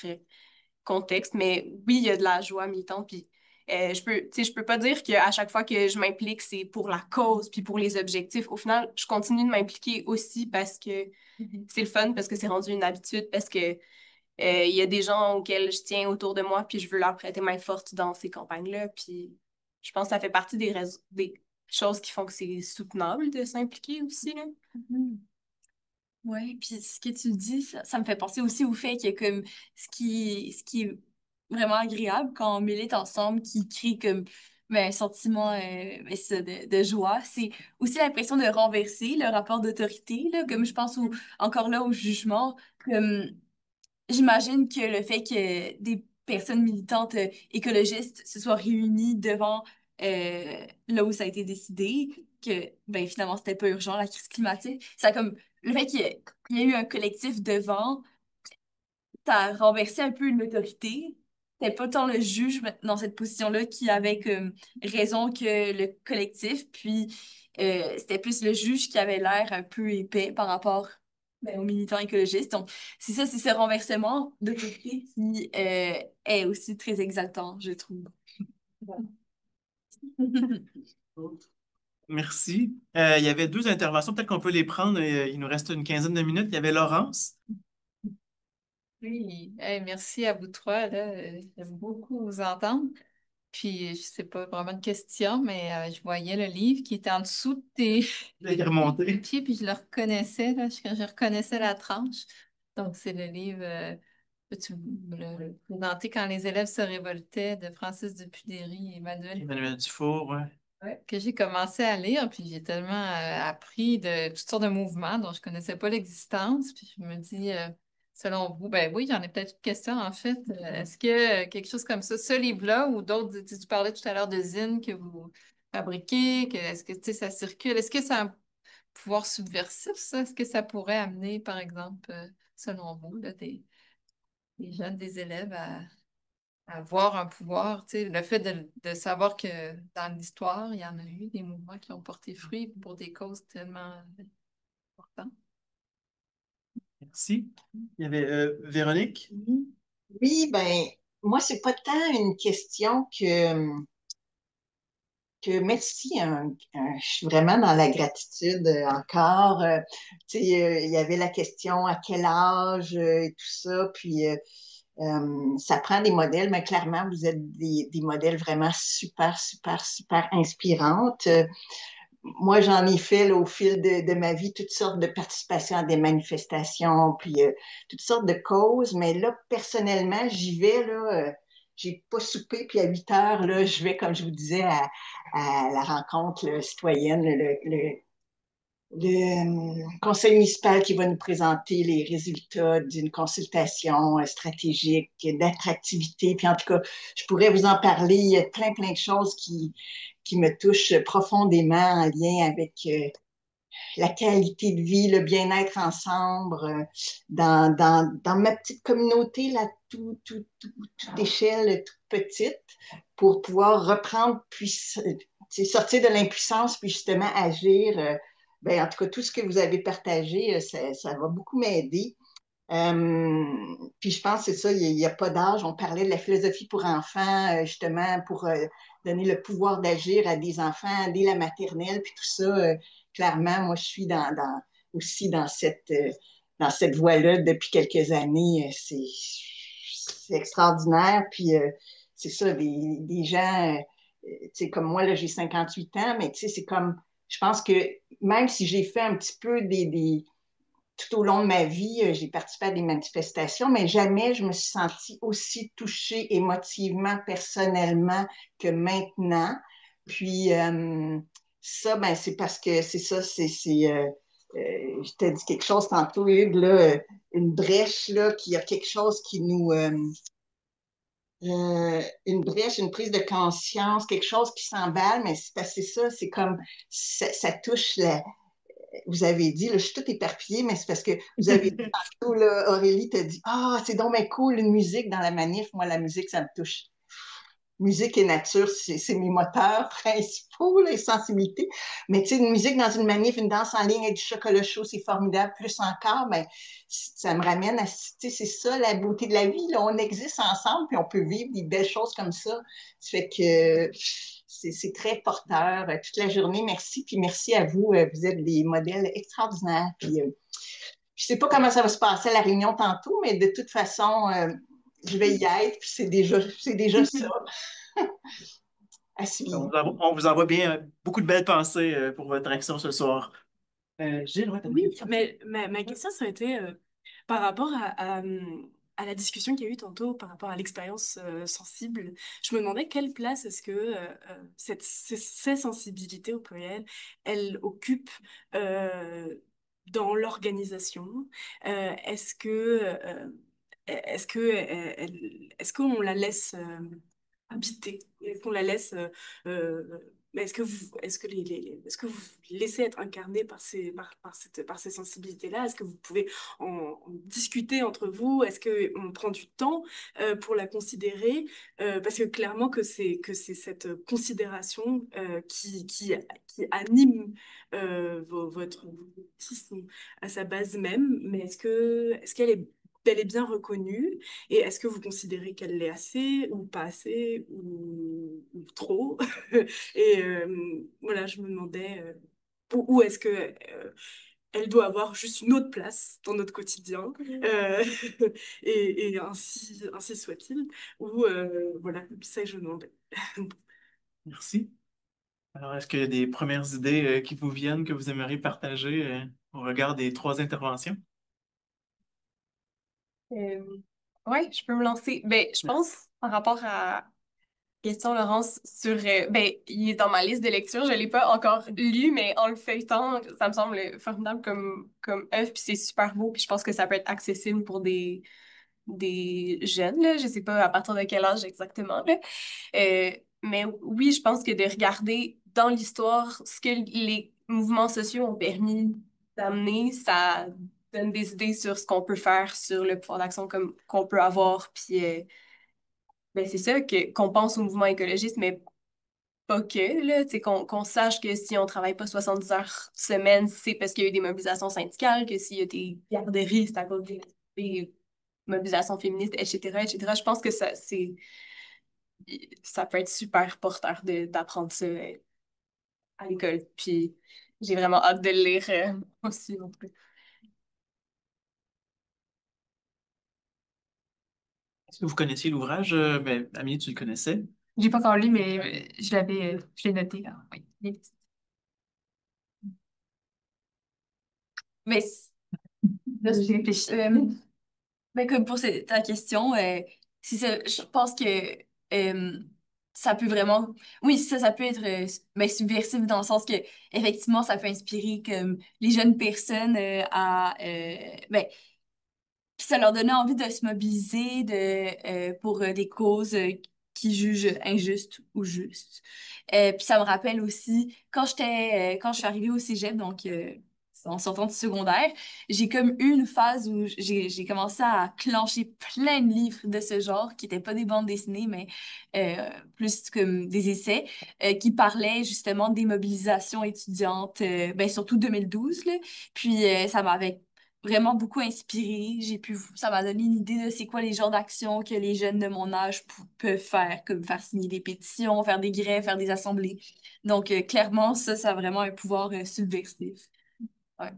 S2: contexte. Mais oui, il y a de la joie militante. Puis tu sais, je peux pas dire qu'à chaque fois que je m'implique, c'est pour la cause puis pour les objectifs. Au final, je continue de m'impliquer aussi parce que c'est le fun, parce que c'est rendu une habitude, parce que il y a des gens auxquels je tiens autour de moi, puis je veux leur prêter main forte dans ces campagnes-là. Puis je pense que ça fait partie des choses qui font que c'est soutenable de s'impliquer aussi, là.
S4: Mhm. Ouais, puis ce que tu dis, ça me fait penser aussi au fait que comme ce qui est vraiment agréable quand on milite ensemble, qui crée comme ben, un sentiment ben, ça, de joie, c'est aussi l'impression de renverser le rapport d'autorité, là, comme je pense encore là au jugement, comme j'imagine que le fait que des personnes militantes écologistes se soient réunies devant là où ça a été décidé, que ben finalement c'était pas urgent la crise climatique. Ça comme le fait qu'il y ait eu un collectif devant, ça a renversé un peu l'autorité. C'était pas tant le juge dans cette position-là qui avait comme raison que le collectif, puis c'était plus le juge qui avait l'air un peu épais par rapport ben, aux militants écologistes. Donc, c'est ça, c'est ce renversement d'autorité qui est aussi très exaltant, je trouve. Voilà.
S1: Merci. Il y avait deux interventions, peut-être qu'on peut les prendre. Il nous reste une quinzaine de minutes. Il y avait Laurence.
S7: Oui, hey, merci à vous trois, là. J'aime beaucoup vous entendre. Puis, je sais pas vraiment une question, mais je voyais le livre qui était en dessous de tes
S1: Il est remonté.
S7: pieds, puis je le reconnaissais, là. Je reconnaissais la tranche. Donc, c'est le livre, peux-tu me le présenter quand les élèves se révoltaient de Francis Dupudéry et Emmanuel
S1: Emmanuel Dufour, ouais.
S7: Ouais, que j'ai commencé à lire, puis j'ai tellement appris de toutes sortes de mouvements dont je connaissais pas l'existence. Puis je me dis, selon vous, ben oui, j'en ai peut-être une question en fait. Est-ce que quelque chose comme ça, ce livre-là ou d'autres, tu parlais tout à l'heure de zine que vous fabriquez, est-ce que tu sais, ça circule, est-ce que ça a un pouvoir subversif, ça? Est-ce que ça pourrait amener, par exemple, selon vous, là, des jeunes, des élèves à avoir un pouvoir, tu sais, le fait de savoir que dans l'histoire, il y en a eu des mouvements qui ont porté fruit pour des causes tellement importantes.
S1: Merci. Il y avait Véronique.
S8: Oui, ben, moi, c'est pas tant une question que merci. Je suis vraiment dans la gratitude encore. Tu sais, il y avait la question à quel âge et tout ça. Puis, ça prend des modèles, mais clairement, vous êtes des modèles vraiment super, super, super inspirantes. Moi, j'en ai fait là, au fil de ma vie toutes sortes de participations à des manifestations, puis toutes sortes de causes. Mais là, personnellement, j'y vais, là, j'ai pas soupé, puis à 8 heures, là, je vais, comme je vous disais, à la rencontre là, citoyenne, le conseil municipal qui va nous présenter les résultats d'une consultation stratégique d'attractivité. Puis en tout cas, je pourrais vous en parler. Il y a plein, plein de choses qui me touchent profondément en lien avec la qualité de vie, le bien-être ensemble, dans ma petite communauté, là, toute échelle, toute petite, pour pouvoir reprendre, puis sortir de l'impuissance, puis justement agir. Ben, en tout cas, tout ce que vous avez partagé, ça va beaucoup m'aider. Puis je pense que c'est ça, il n'y a pas d'âge. On parlait de la philosophie pour enfants, justement, pour donner le pouvoir d'agir à des enfants dès la maternelle, puis tout ça. Clairement, moi, je suis aussi dans cette voie-là depuis quelques années. C'est extraordinaire. Puis c'est ça, des gens, tu sais, comme moi, là, j'ai 58 ans, mais tu sais, c'est comme, je pense que même si j'ai fait un petit peu tout au long de ma vie, j'ai participé à des manifestations, mais jamais je me suis sentie aussi touchée émotivement, personnellement que maintenant. Puis ça, ben, c'est parce que c'est ça, je t'ai dit quelque chose tantôt, Hugues, là, une brèche, là, qu'il y a quelque chose qui une brèche, une prise de conscience, quelque chose qui s'emballe, mais c'est parce que c'est ça, c'est comme, ça touche vous avez dit, là, je suis tout éparpillée, mais c'est parce que vous avez dit tantôt, là, Aurélie t'a dit, ah, c'est donc bien cool, une musique dans la manif. Moi, la musique, ça me touche. Musique et nature, c'est mes moteurs principaux, les sensibilités. Mais tu sais, une musique dans une manif, une danse en ligne avec du chocolat chaud, c'est formidable. Plus encore, ben, ça me ramène à, tu sais, c'est ça la beauté de la vie. Là. On existe ensemble, puis on peut vivre des belles choses comme ça. Ça fait que c'est très porteur toute la journée. Merci, puis merci à vous. Vous êtes des modèles extraordinaires. Puis, je sais pas comment ça va se passer à la réunion tantôt, mais de toute façon, je vais y être, puis c'est déjà ça. À suivre.
S1: On vous envoie bien beaucoup de belles pensées pour votre action ce soir. Gilles, ouais, t'as une
S9: Oui,
S1: question?
S9: mais ma question, ça a été par rapport à la discussion qu'il y a eu tantôt, par rapport à l'expérience sensible. Je me demandais quelle place est-ce que ces sensibilités au pluriel, elles occupent dans l'organisation. Est-ce que est-ce qu'on la laisse habiter? Est-ce qu'on la laisse mais est-ce que vous vous laissez être incarné par ces sensibilités-là? Est-ce que vous pouvez en discuter entre vous? Est-ce qu'on prend du temps pour la considérer? Parce que clairement que c'est cette considération qui anime votre autisme à sa base même, mais est-ce qu'elle est bel et bien reconnue? Et est-ce que vous considérez qu'elle l'est assez ou pas assez ou trop? Et voilà, je me demandais où est-ce que elle doit avoir juste une autre place dans notre quotidien, euh, et ainsi soit-il. Ou voilà, c'est ça que je me demandais.
S1: Merci. Alors, est-ce qu'il y a des premières idées qui vous viennent que vous aimeriez partager au regard des trois interventions?
S2: Euh, ouais, je peux me lancer. Ben, je pense par rapport à question, Laurence, sur ben, il est dans ma liste de lecture. Je l'ai pas encore lu, mais en le feuilletant, ça me semble formidable comme œuvre, puis c'est super beau, puis je pense que ça peut être accessible pour des jeunes, là. Je sais pas à partir de quel âge exactement, là. Mais oui, je pense que de regarder dans l'histoire ce que les mouvements sociaux ont permis d'amener, ça donne des idées sur ce qu'on peut faire, sur le pouvoir d'action comme qu'on peut avoir. Puis ben c'est ça qu'on pense au mouvement écologiste, mais pas que, là, tu sais, qu'on sache que si on travaille pas 70 heures semaine, c'est parce qu'il y a eu des mobilisations syndicales, que s'il y a des garderies, c'est à cause des mobilisations féministes, etc., etc. Je pense que ça peut être super porteur d'apprendre ça à l'école. Puis j'ai vraiment hâte de le lire aussi non plus.
S1: Est-ce que vous connaissiez l'ouvrage? Ben, Amélie, tu le connaissais?
S3: J'ai pas encore lu, mais je l'ai noté, là. Oui.
S4: Mais
S3: Là, j'ai réfléchi.
S4: ben, comme pour ta question, c'est ça, je pense que euh, ça peut vraiment, oui, ça peut être ben, subversif dans le sens que effectivement, ça peut inspirer comme les jeunes personnes à, ben, puis ça leur donnait envie de se mobiliser pour des causes qui jugent injustes ou justes. Puis ça me rappelle aussi, quand je suis arrivée au cégep, donc en sortant du secondaire, j'ai comme eu une phase où j'ai commencé à clencher plein de livres de ce genre, qui n'étaient pas des bandes dessinées, mais plus comme des essais, qui parlaient justement des mobilisations étudiantes, ben, surtout 2012, là. Puis ça m'avait vraiment beaucoup inspiré. Ça m'a donné une idée de c'est quoi les genres d'actions que les jeunes de mon âge peuvent faire, comme faire signer des pétitions, faire des grèves, faire des assemblées. Donc, clairement, ça a vraiment un pouvoir subversif. Ouais.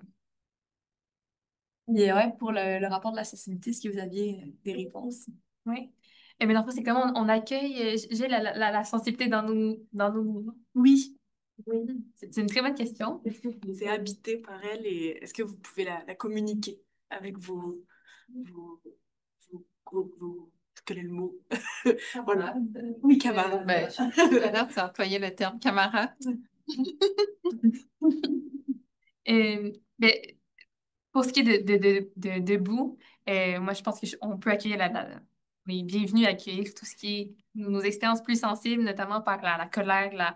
S4: Et ouais, pour le rapport de l'accessibilité, est-ce que vous aviez des réponses?
S3: Oui. Et bien, dans le fond, c'est comment on accueille, j'ai la sensibilité dans nos mouvements.
S4: Oui.
S3: Oui. C'est une très bonne question.
S9: Est-ce que vous êtes habité par elle et est-ce que vous pouvez la communiquer avec quel est le mot? Voilà. Oui, camarades.
S7: Ben, tout à l'heure, tu as employé le terme camarade.
S3: Ben, pour ce qui est de debout, moi, je pense qu'on peut accueillir oui, bienvenue à accueillir tout ce qui est nos expériences plus sensibles, notamment par la colère,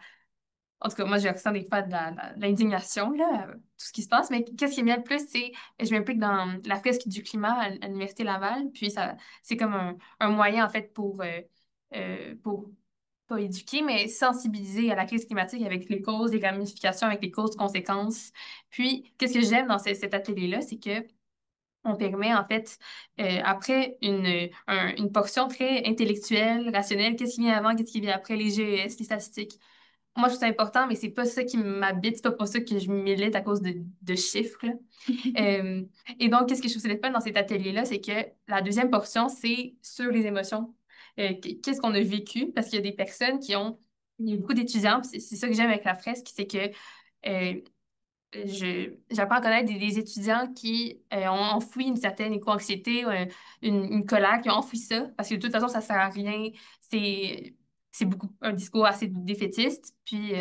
S3: en tout cas, moi, je ressens des fois de l'indignation, là, tout ce qui se passe. Mais qu'est-ce qui est bien le plus, c'est je m'implique dans la fresque du climat à l'Université Laval. Puis, c'est comme un moyen, en fait, pour pas éduquer, mais sensibiliser à la crise climatique avec les causes, les ramifications, avec les causes, conséquences. Puis, qu'est-ce que j'aime dans cet atelier-là, c'est que on permet, en fait, après une portion très intellectuelle, rationnelle, qu'est-ce qui vient avant, qu'est-ce qui vient après, les GES, les statistiques. Moi, je trouve ça important, mais c'est pas ça qui m'habite, c'est pas pour ça que je milite à cause de chiffres, là. Euh, et donc, qu'est-ce que je trouve le fun dans cet atelier-là, c'est que la deuxième portion, c'est sur les émotions. Qu'est-ce qu'on a vécu? Parce qu'il y a des personnes il y a beaucoup d'étudiants, puis c'est ça que j'aime avec la fresque, c'est que euh, j'apprends à connaître des étudiants qui ont enfoui une certaine éco-anxiété, une colère, qui ont enfoui ça, parce que de toute façon, ça sert à rien. C'est beaucoup un discours assez défaitiste. Puis,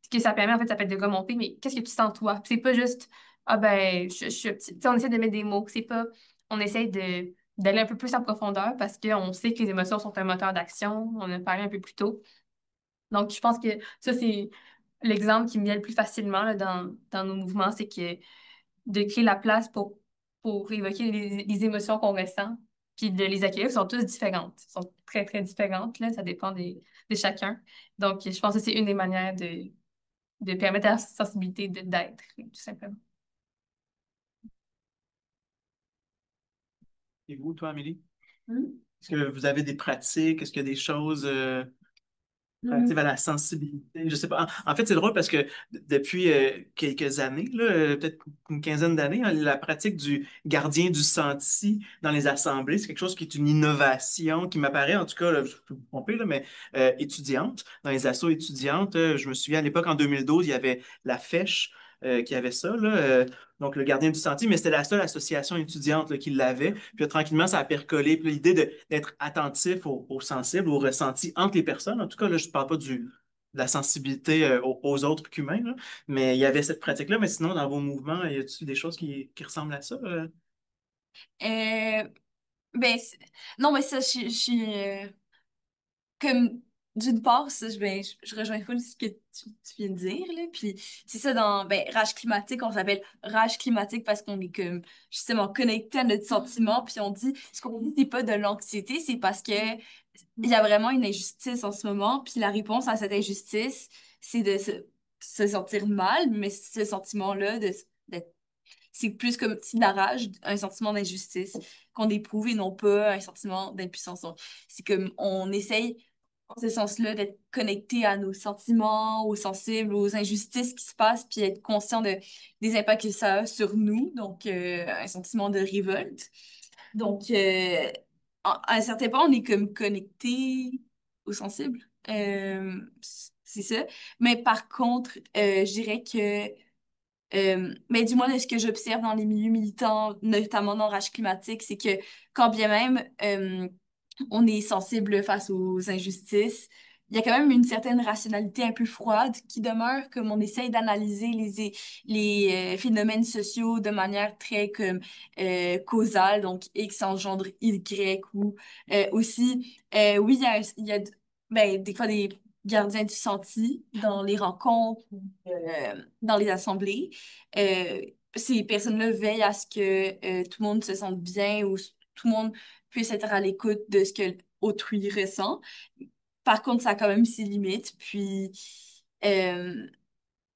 S3: ce que ça permet, en fait, ça peut être de remonter, mais qu'est-ce que tu sens toi? Puis c'est pas juste, ah ben, je suis un petit. Tu sais, on essaie de mettre des mots. C'est pas, on essaie d'aller un peu plus en profondeur parce qu'on sait que les émotions sont un moteur d'action. On en a parlé un peu plus tôt. Donc, je pense que ça, c'est l'exemple qui me vient le plus facilement là, dans nos mouvements, c'est que de créer la place pour évoquer les émotions qu'on ressent, puis de les accueillir, elles sont toutes différentes. Elles sont très, très différentes, là, ça dépend de chacun. Donc, je pense que c'est une des manières de permettre à la sensibilité d'être, tout simplement.
S1: Et vous, toi, Amélie?
S4: Hmm?
S1: Est-ce que vous avez des pratiques? Est-ce qu'il y a des choses relatives à la sensibilité? Je sais pas. En fait, c'est drôle parce que depuis quelques années, là, peut-être une quinzaine d'années, hein, la pratique du gardien du senti dans les assemblées, c'est quelque chose qui est une innovation qui m'apparaît, en tout cas, là, je peux me tromper, là, mais étudiante, dans les assos étudiantes. Je me souviens à l'époque, en 2012, il y avait la Fèche qui avait ça, là, donc le gardien du sentier, mais c'était la seule association étudiante là, qui l'avait. Puis tranquillement, ça a percolé. Puis l'idée d'être attentif aux sensibles, aux ressentis entre les personnes, en tout cas, là, je ne parle pas de la sensibilité aux autres qu'humains, là, mais il y avait cette pratique-là. Mais sinon, dans vos mouvements, y a-t-il des choses qui ressemblent à ça?
S4: Euh, ben, non, mais ça, je suis comme d'une part, ça, je rejoins full ce que tu viens de dire, là. Puis c'est ça dans rage climatique, on s'appelle rage climatique parce qu'on est comme justement connecté à notre sentiment. Puis on dit ce qu'on dit, c'est pas de l'anxiété, c'est parce que il y a vraiment une injustice en ce moment. Puis la réponse à cette injustice, c'est de se sentir mal, mais ce sentiment-là c'est plus comme si de la rage, un sentiment d'injustice qu'on éprouve et non pas un sentiment d'impuissance. Donc, c'est comme on essaye, en ce sens-là, d'être connecté à nos sentiments, aux sensibles, aux injustices qui se passent, puis être conscient des impacts que ça a sur nous. Donc, un sentiment de révolte. Donc, à un certain point, on est comme connecté aux sensibles. C'est ça. Mais par contre, je dirais que mais du moins, de ce que j'observe dans les milieux militants, notamment dans Rage climatique, c'est que quand bien même on est sensible face aux injustices, il y a quand même une certaine rationalité un peu froide qui demeure, comme on essaye d'analyser les phénomènes sociaux de manière très comme causale, donc X engendre Y, ou aussi, oui, il y a des fois des gardiens du senti dans les rencontres, dans les assemblées. Euh, Ces personnes-là veillent à ce que tout le monde se sente bien ou tout le monde puisse être à l'écoute de ce que autrui ressent. Par contre, ça a quand même ses limites. Puis, euh,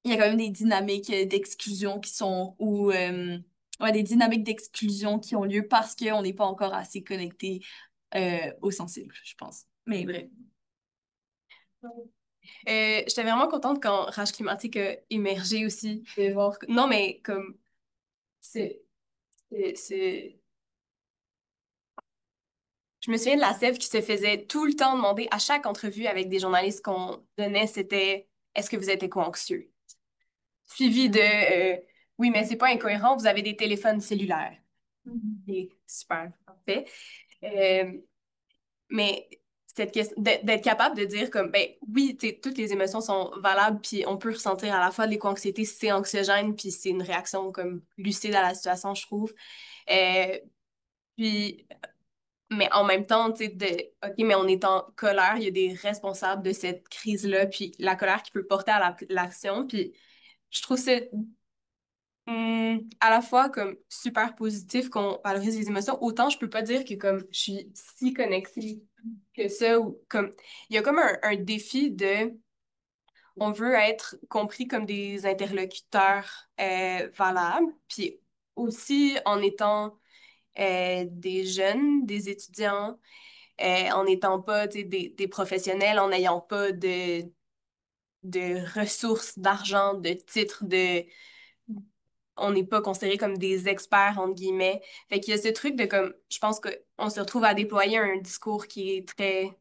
S4: il y a quand même des dynamiques d'exclusion qui sont ou ouais, des dynamiques d'exclusion qui ont lieu parce qu'on n'est pas encore assez connecté aux sensibles, je pense. Mais bref.
S2: J'étais vraiment contente quand Rage climatique a émergé aussi. De voir... Non, mais comme c'est c'est je me souviens de la Sève qui se faisait tout le temps demander à chaque entrevue avec des journalistes qu'on donnait, c'était est-ce que vous êtes éco-anxieux? Suivi de oui, mais c'est pas incohérent, vous avez des téléphones cellulaires. Et super, parfait. Euh, mais cette question d'être capable de dire comme ben oui, toutes les émotions sont valables, puis on peut ressentir à la fois de l'éco-anxiété, c'est anxiogène, puis c'est une réaction comme lucide à la situation, je trouve. Euh, puis mais en même temps, tu sais, OK, mais on est en colère, il y a des responsables de cette crise-là, puis la colère qui peut porter à l'action, puis je trouve ça à la fois comme super positif qu'on valorise les émotions, autant je peux pas dire que comme je suis si connectée que ça, ou comme, il y a comme un défi de, on veut être compris comme des interlocuteurs valables, puis aussi en étant des jeunes, des étudiants, en n'étant pas des professionnels, en n'ayant pas de ressources, d'argent, de titres, on n'est pas considérés comme des experts, entre guillemets. Fait qu'il y a ce truc de comme, je pense qu'on se retrouve à déployer un discours qui est très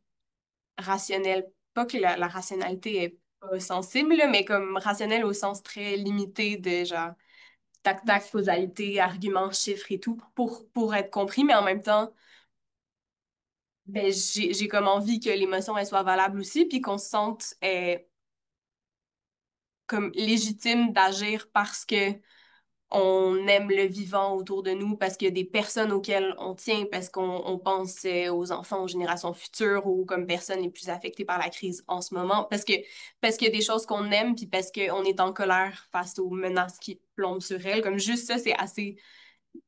S2: rationnel. Pas que la rationalité est pas sensible, là, mais comme rationnel au sens très limité de genre tac-tac, causalité, arguments, chiffres et tout, pour être compris, mais en même temps, ben, j'ai comme envie que l'émotion elle soit valable aussi, puis qu'on se sente comme légitime d'agir parce que on aime le vivant autour de nous, parce qu'il y a des personnes auxquelles on tient, parce qu'on pense aux enfants, aux générations futures, ou comme personne n'est plus affectée par la crise en ce moment, parce qu'il y a des choses qu'on aime, puis parce qu'on est en colère face aux menaces qui plombent sur elles. Comme juste ça, c'est assez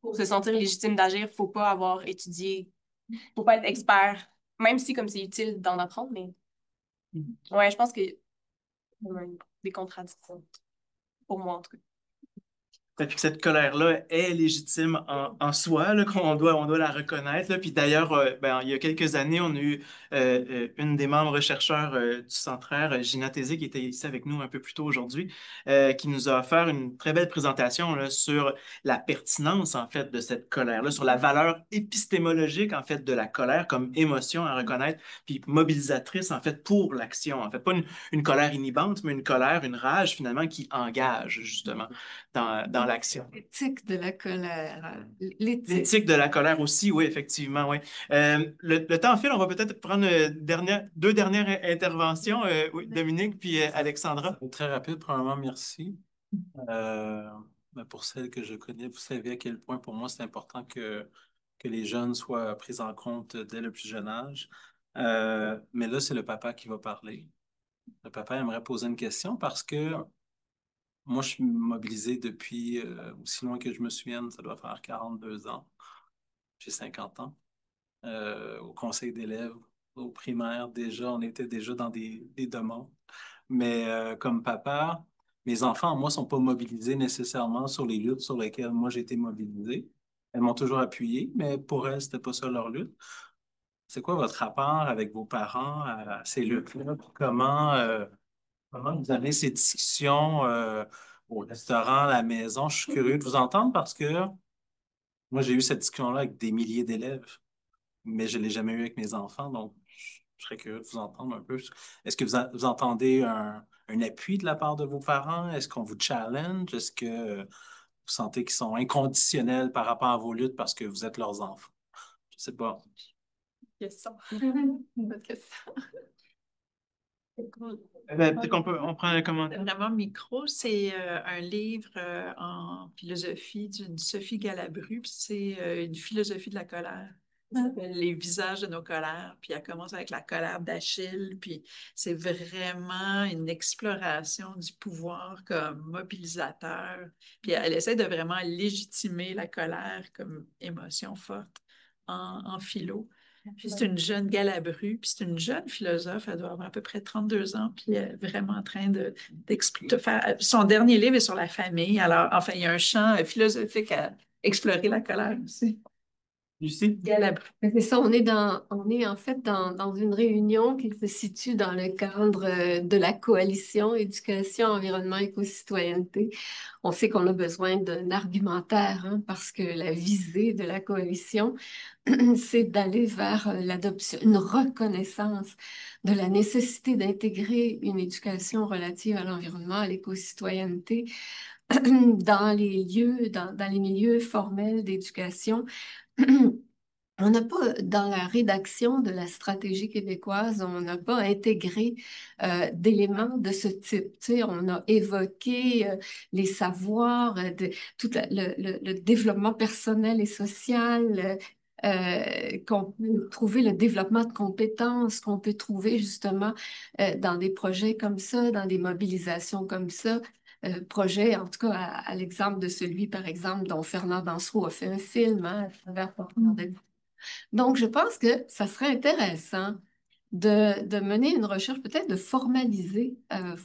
S2: pour se sentir légitime d'agir. Faut pas avoir étudié, faut pas être expert, même si comme c'est utile d'en apprendre, mais ouais, je pense que des contradictions, pour moi en tout cas.
S1: Puis que cette colère-là est légitime en soi, là, on doit la reconnaître. Là. Puis d'ailleurs, ben, il y a quelques années, on a eu une des membres chercheurs du Centraire, Gina Tézé, qui était ici avec nous un peu plus tôt aujourd'hui, qui nous a offert une très belle présentation là, sur la pertinence, en fait, de cette colère-là, sur la valeur épistémologique, en fait, de la colère comme émotion à reconnaître, puis mobilisatrice, en fait, pour l'action. En fait, pas une colère inhibante, mais une colère, une rage, finalement, qui engage, justement dans l'action.
S10: L'éthique de la colère. L'éthique.
S1: L'éthique de la colère aussi, oui, effectivement, oui. Le temps file, on va peut-être prendre deux dernières interventions, oui, Dominique puis Alexandra.
S11: Très rapide, premièrement, merci. Euh, pour celles que je connais, vous savez à quel point pour moi c'est important que les jeunes soient pris en compte dès le plus jeune âge. Mais là, c'est le papa qui va parler. Le papa aimerait poser une question parce que moi, je suis mobilisé depuis aussi loin que je me souvienne, ça doit faire 42 ans. J'ai 50 ans. Au conseil d'élèves, au primaire, déjà, on était déjà dans des demandes. Mais comme papa, mes enfants, moi, ne sont pas mobilisés nécessairement sur les luttes sur lesquelles moi, j'ai été mobilisé. Elles m'ont toujours appuyé, mais pour elles, c'était pas ça leur lutte. C'est quoi votre rapport avec vos parents à ces luttes-là? Comment vous avez ces discussions au restaurant, à la maison? Je suis curieux de vous entendre parce que moi, j'ai eu cette discussion-là avec des milliers d'élèves, mais je ne l'ai jamais eu avec mes enfants, donc je serais curieux de vous entendre un peu. Est-ce que vous entendez un appui de la part de vos parents? Est-ce qu'on vous challenge? Est-ce que vous sentez qu'ils sont inconditionnels par rapport à vos luttes parce que vous êtes leurs enfants? Je ne sais pas.
S2: Question.
S3: Bonne question.
S1: Peut-être on prend un commentaire.
S6: Vraiment micro, c'est un livre en philosophie d'une Sophie Galabru, puis c'est une philosophie de la colère. Ça s'appelle Les visages de nos colères, puis elle commence avec la colère d'Achille, puis c'est vraiment une exploration du pouvoir comme mobilisateur, puis elle essaie de vraiment légitimer la colère comme émotion forte en philo. Puis c'est une jeune Galabru, puis c'est une jeune philosophe, elle doit avoir à peu près 32 ans, puis elle est vraiment en train de faire... Son dernier livre est sur la famille, alors enfin, il y a un champ philosophique à explorer la colère aussi.
S1: Lucie?
S6: Galabru.
S10: C'est ça, on est en fait dans une réunion qui se situe dans le cadre de la coalition Éducation, Environnement, Éco-Citoyenneté. On sait qu'on a besoin d'un argumentaire, hein, parce que la visée de la coalition, c'est d'aller vers l'adoption, une reconnaissance de la nécessité d'intégrer une éducation relative à l'environnement, à l'éco-citoyenneté dans les lieux, dans les milieux formels d'éducation. On n'a pas, dans la rédaction de la stratégie québécoise, on n'a pas intégré d'éléments de ce type. Tu sais, on a évoqué les savoirs, tout le développement personnel et social, qu'on peut trouver, le développement de compétences qu'on peut trouver justement dans des projets comme ça, dans des mobilisations comme ça. Projet, en tout cas, à l'exemple de celui, par exemple, dont Fernand Dansereau a fait un film, hein, à travers Porteur de... Donc, je pense que ça serait intéressant de mener une recherche, peut-être de formaliser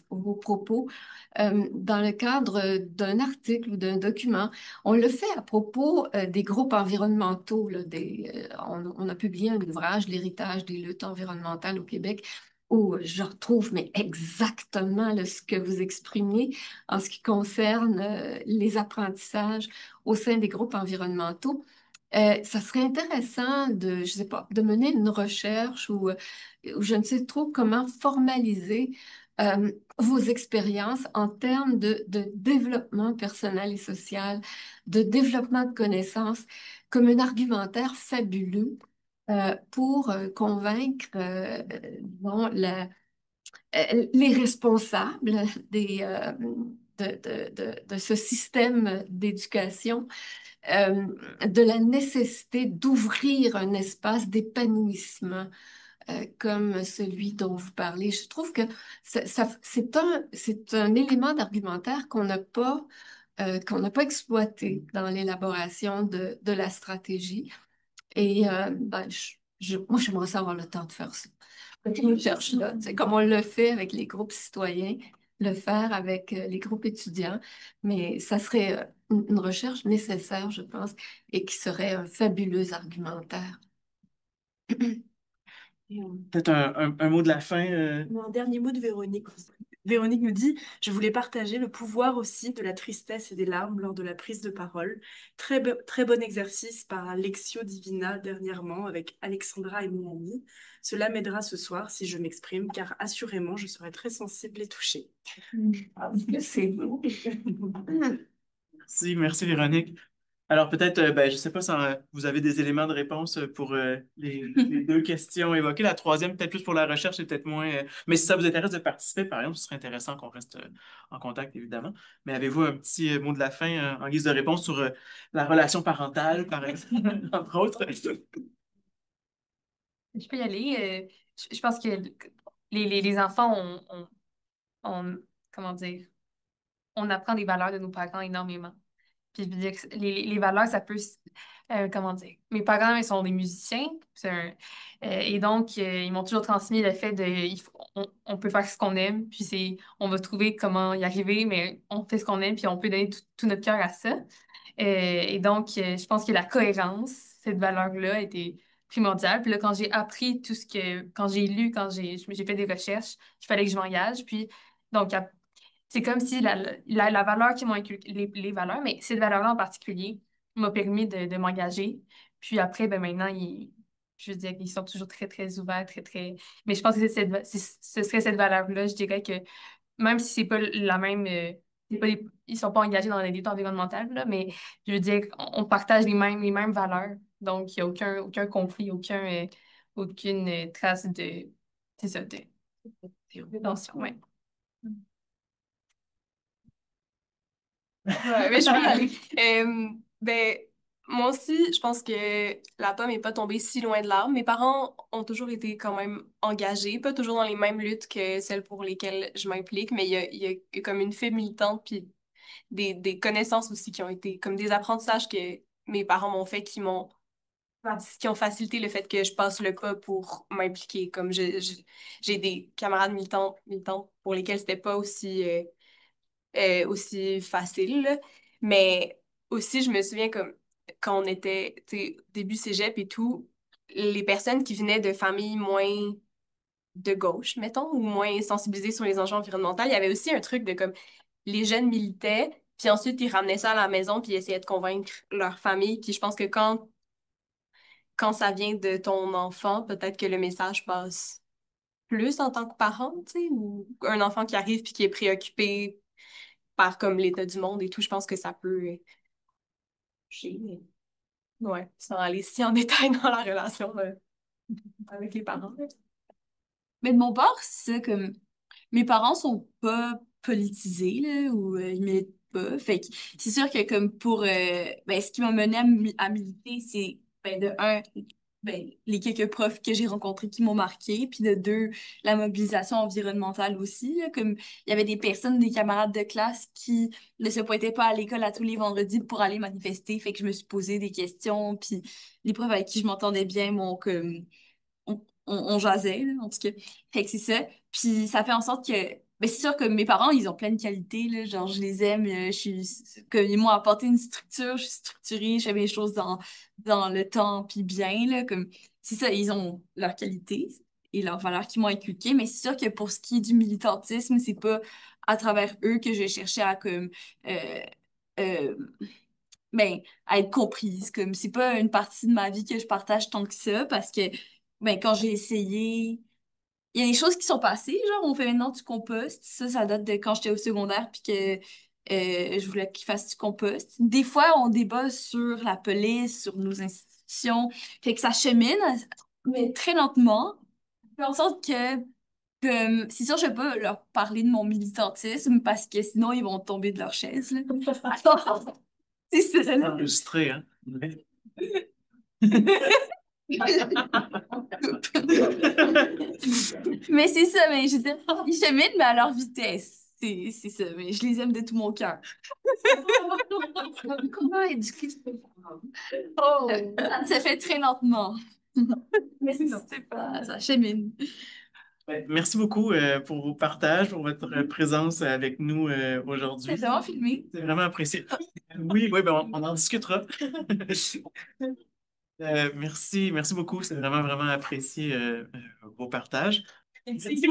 S10: vos propos dans le cadre d'un article ou d'un document. On le fait à propos des groupes environnementaux. Là, on a publié un ouvrage, L'héritage des luttes environnementales au Québec, où je retrouve mais exactement là, ce que vous exprimiez en ce qui concerne les apprentissages au sein des groupes environnementaux. Ça serait intéressant de, je sais pas, de mener une recherche ou je ne sais trop comment formaliser vos expériences en termes de développement personnel et social, de développement de connaissances, comme un argumentaire fabuleux pour convaincre bon, les responsables de ce système d'éducation, de la nécessité d'ouvrir un espace d'épanouissement comme celui dont vous parlez. Je trouve que c'est un élément d'argumentaire qu'on n'a pas exploité dans l'élaboration de la stratégie. Et ben, moi, j'aimerais savoir le temps de faire ça. Cette recherche-là, c'est comme on le fait avec les groupes citoyens, le faire avec les groupes étudiants, mais ça serait une recherche nécessaire, je pense, et qui serait un fabuleux argumentaire.
S1: Peut-être un mot de la fin.
S9: Un dernier mot de Véronique. Véronique nous dit, je voulais partager le pouvoir aussi de la tristesse et des larmes lors de la prise de parole. Très bon exercice par Lectio Divina dernièrement avec Alexandra et mon amie. Cela m'aidera ce soir si je m'exprime, car assurément, je serai très sensible et touchée.
S10: C'est beau.
S1: Merci Véronique. Alors peut-être, ben, je ne sais pas si vous avez des éléments de réponse pour les deux questions évoquées. La troisième, peut-être plus pour la recherche et peut-être moins. Mais si ça vous intéresse de participer, par exemple, ce serait intéressant qu'on reste en contact, évidemment. Mais avez-vous un petit mot de la fin en guise de réponse sur la relation parentale, par exemple, entre autres?
S3: Je peux y aller. Je pense que les enfants, comment dire, on apprend des valeurs de nos parents énormément. Puis je veux dire que les valeurs, ça peut, comment dire, mes parents, ils sont des musiciens, et donc ils m'ont toujours transmis le fait on peut faire ce qu'on aime, puis on va trouver comment y arriver, mais on fait ce qu'on aime, puis on peut donner tout notre cœur à ça. Et donc, je pense que la cohérence, cette valeur-là, était primordiale. Puis là, quand j'ai appris quand j'ai lu, j'ai fait des recherches, il fallait que je m'engage. Puis, donc, c'est comme si la valeur qui m'ont inculqué, les valeurs, mais cette valeur-là en particulier m'a permis de m'engager. Puis après, ben maintenant, je veux dire qu'ils sont toujours très, très ouverts, très, très... Mais je pense que ce serait cette valeur-là. Je dirais que même si c'est pas la même... ils sont pas engagés dans la lutte environnementale, là, mais je veux dire, on partage les mêmes valeurs. Donc, il n'y a aucun conflit, aucune trace de... C'est ça, de tension, ouais.
S2: Ouais, mais je peux y aller. Ben, moi aussi, je pense que la pomme n'est pas tombée si loin de l'arbre. Mes parents ont toujours été quand même engagés, pas toujours dans les mêmes luttes que celles pour lesquelles je m'implique, mais il y a comme une fibre militante, puis des connaissances aussi qui ont été, comme des apprentissages que mes parents m'ont fait qui ont facilité le fait que je passe le pas pour m'impliquer. Comme j'ai des camarades militants pour lesquels c'était pas aussi facile, là. Mais aussi, je me souviens comme quand on était, tu sais, début cégep et tout, les personnes qui venaient de familles moins de gauche, mettons, ou moins sensibilisées sur les enjeux environnementaux, il y avait aussi un truc de comme les jeunes militaient, puis ensuite ils ramenaient ça à la maison, puis ils essayaient de convaincre leur famille. Puis je pense que quand ça vient de ton enfant, peut-être que le message passe plus en tant que parent, tu sais, ou un enfant qui arrive puis qui est préoccupé par comme l'état du monde et tout, je pense que ça peut toucher, mais ouais, sans aller si en détail dans la relation avec les parents.
S4: Mais de mon part, c'est ça, comme mes parents sont pas politisés, là, ou ils militent pas. Fait que c'est sûr que comme pour ben, ce qui m'a mené à militer, c'est ben, de un, ben, les quelques profs que j'ai rencontrés qui m'ont marqué, puis de deux, la mobilisation environnementale aussi, là, comme il y avait des personnes, des camarades de classe qui ne se pointaient pas à l'école à tous les vendredis pour aller manifester, fait que je me suis posé des questions, puis les profs avec qui je m'entendais bien m'ont comme on jasait, là, en tout cas. Fait que c'est ça. Puis ça fait en sorte que, ben c'est sûr que mes parents, ils ont plein de qualités, là, genre je les aime, comme ils m'ont apporté une structure, je suis structurée, je fais mes choses dans le temps, puis bien, là, comme, c'est ça, ils ont leurs qualités et leurs valeurs qui m'ont inculquées, mais c'est sûr que pour ce qui est du militantisme, c'est pas à travers eux que je cherchais à, comme, euh, euh, ben, à être comprise. Comme c'est pas une partie de ma vie que je partage tant que ça parce que ben, quand j'ai essayé, il y a des choses qui sont passées, genre on fait maintenant du compost. Ça date de quand j'étais au secondaire puis que je voulais qu'ils fassent du compost. Des fois, on débat sur la police, sur nos institutions. Fait que ça chemine, mais très lentement. Fait en sorte que C'est sûr, je vais pas leur parler de mon militantisme parce que sinon, ils vont tomber de leur chaise, là. Alors, c'est ça, là.
S1: Enregistré, hein? Ouais.
S4: Mais c'est ça, mais je veux dire, ils cheminent, mais à leur vitesse. C'est ça, mais je les aime de tout mon cœur.
S10: Comment éduquer ce
S4: Oh, ça se fait très lentement. Mais c'est pas, ça chemine.
S1: Ben, merci beaucoup pour vos partages, pour votre présence avec nous aujourd'hui.
S4: C'est vraiment filmé.
S1: C'est vraiment apprécié. Oui, oui, ben on en discutera. Merci beaucoup. C'est vraiment, vraiment apprécié vos partages.
S4: Merci.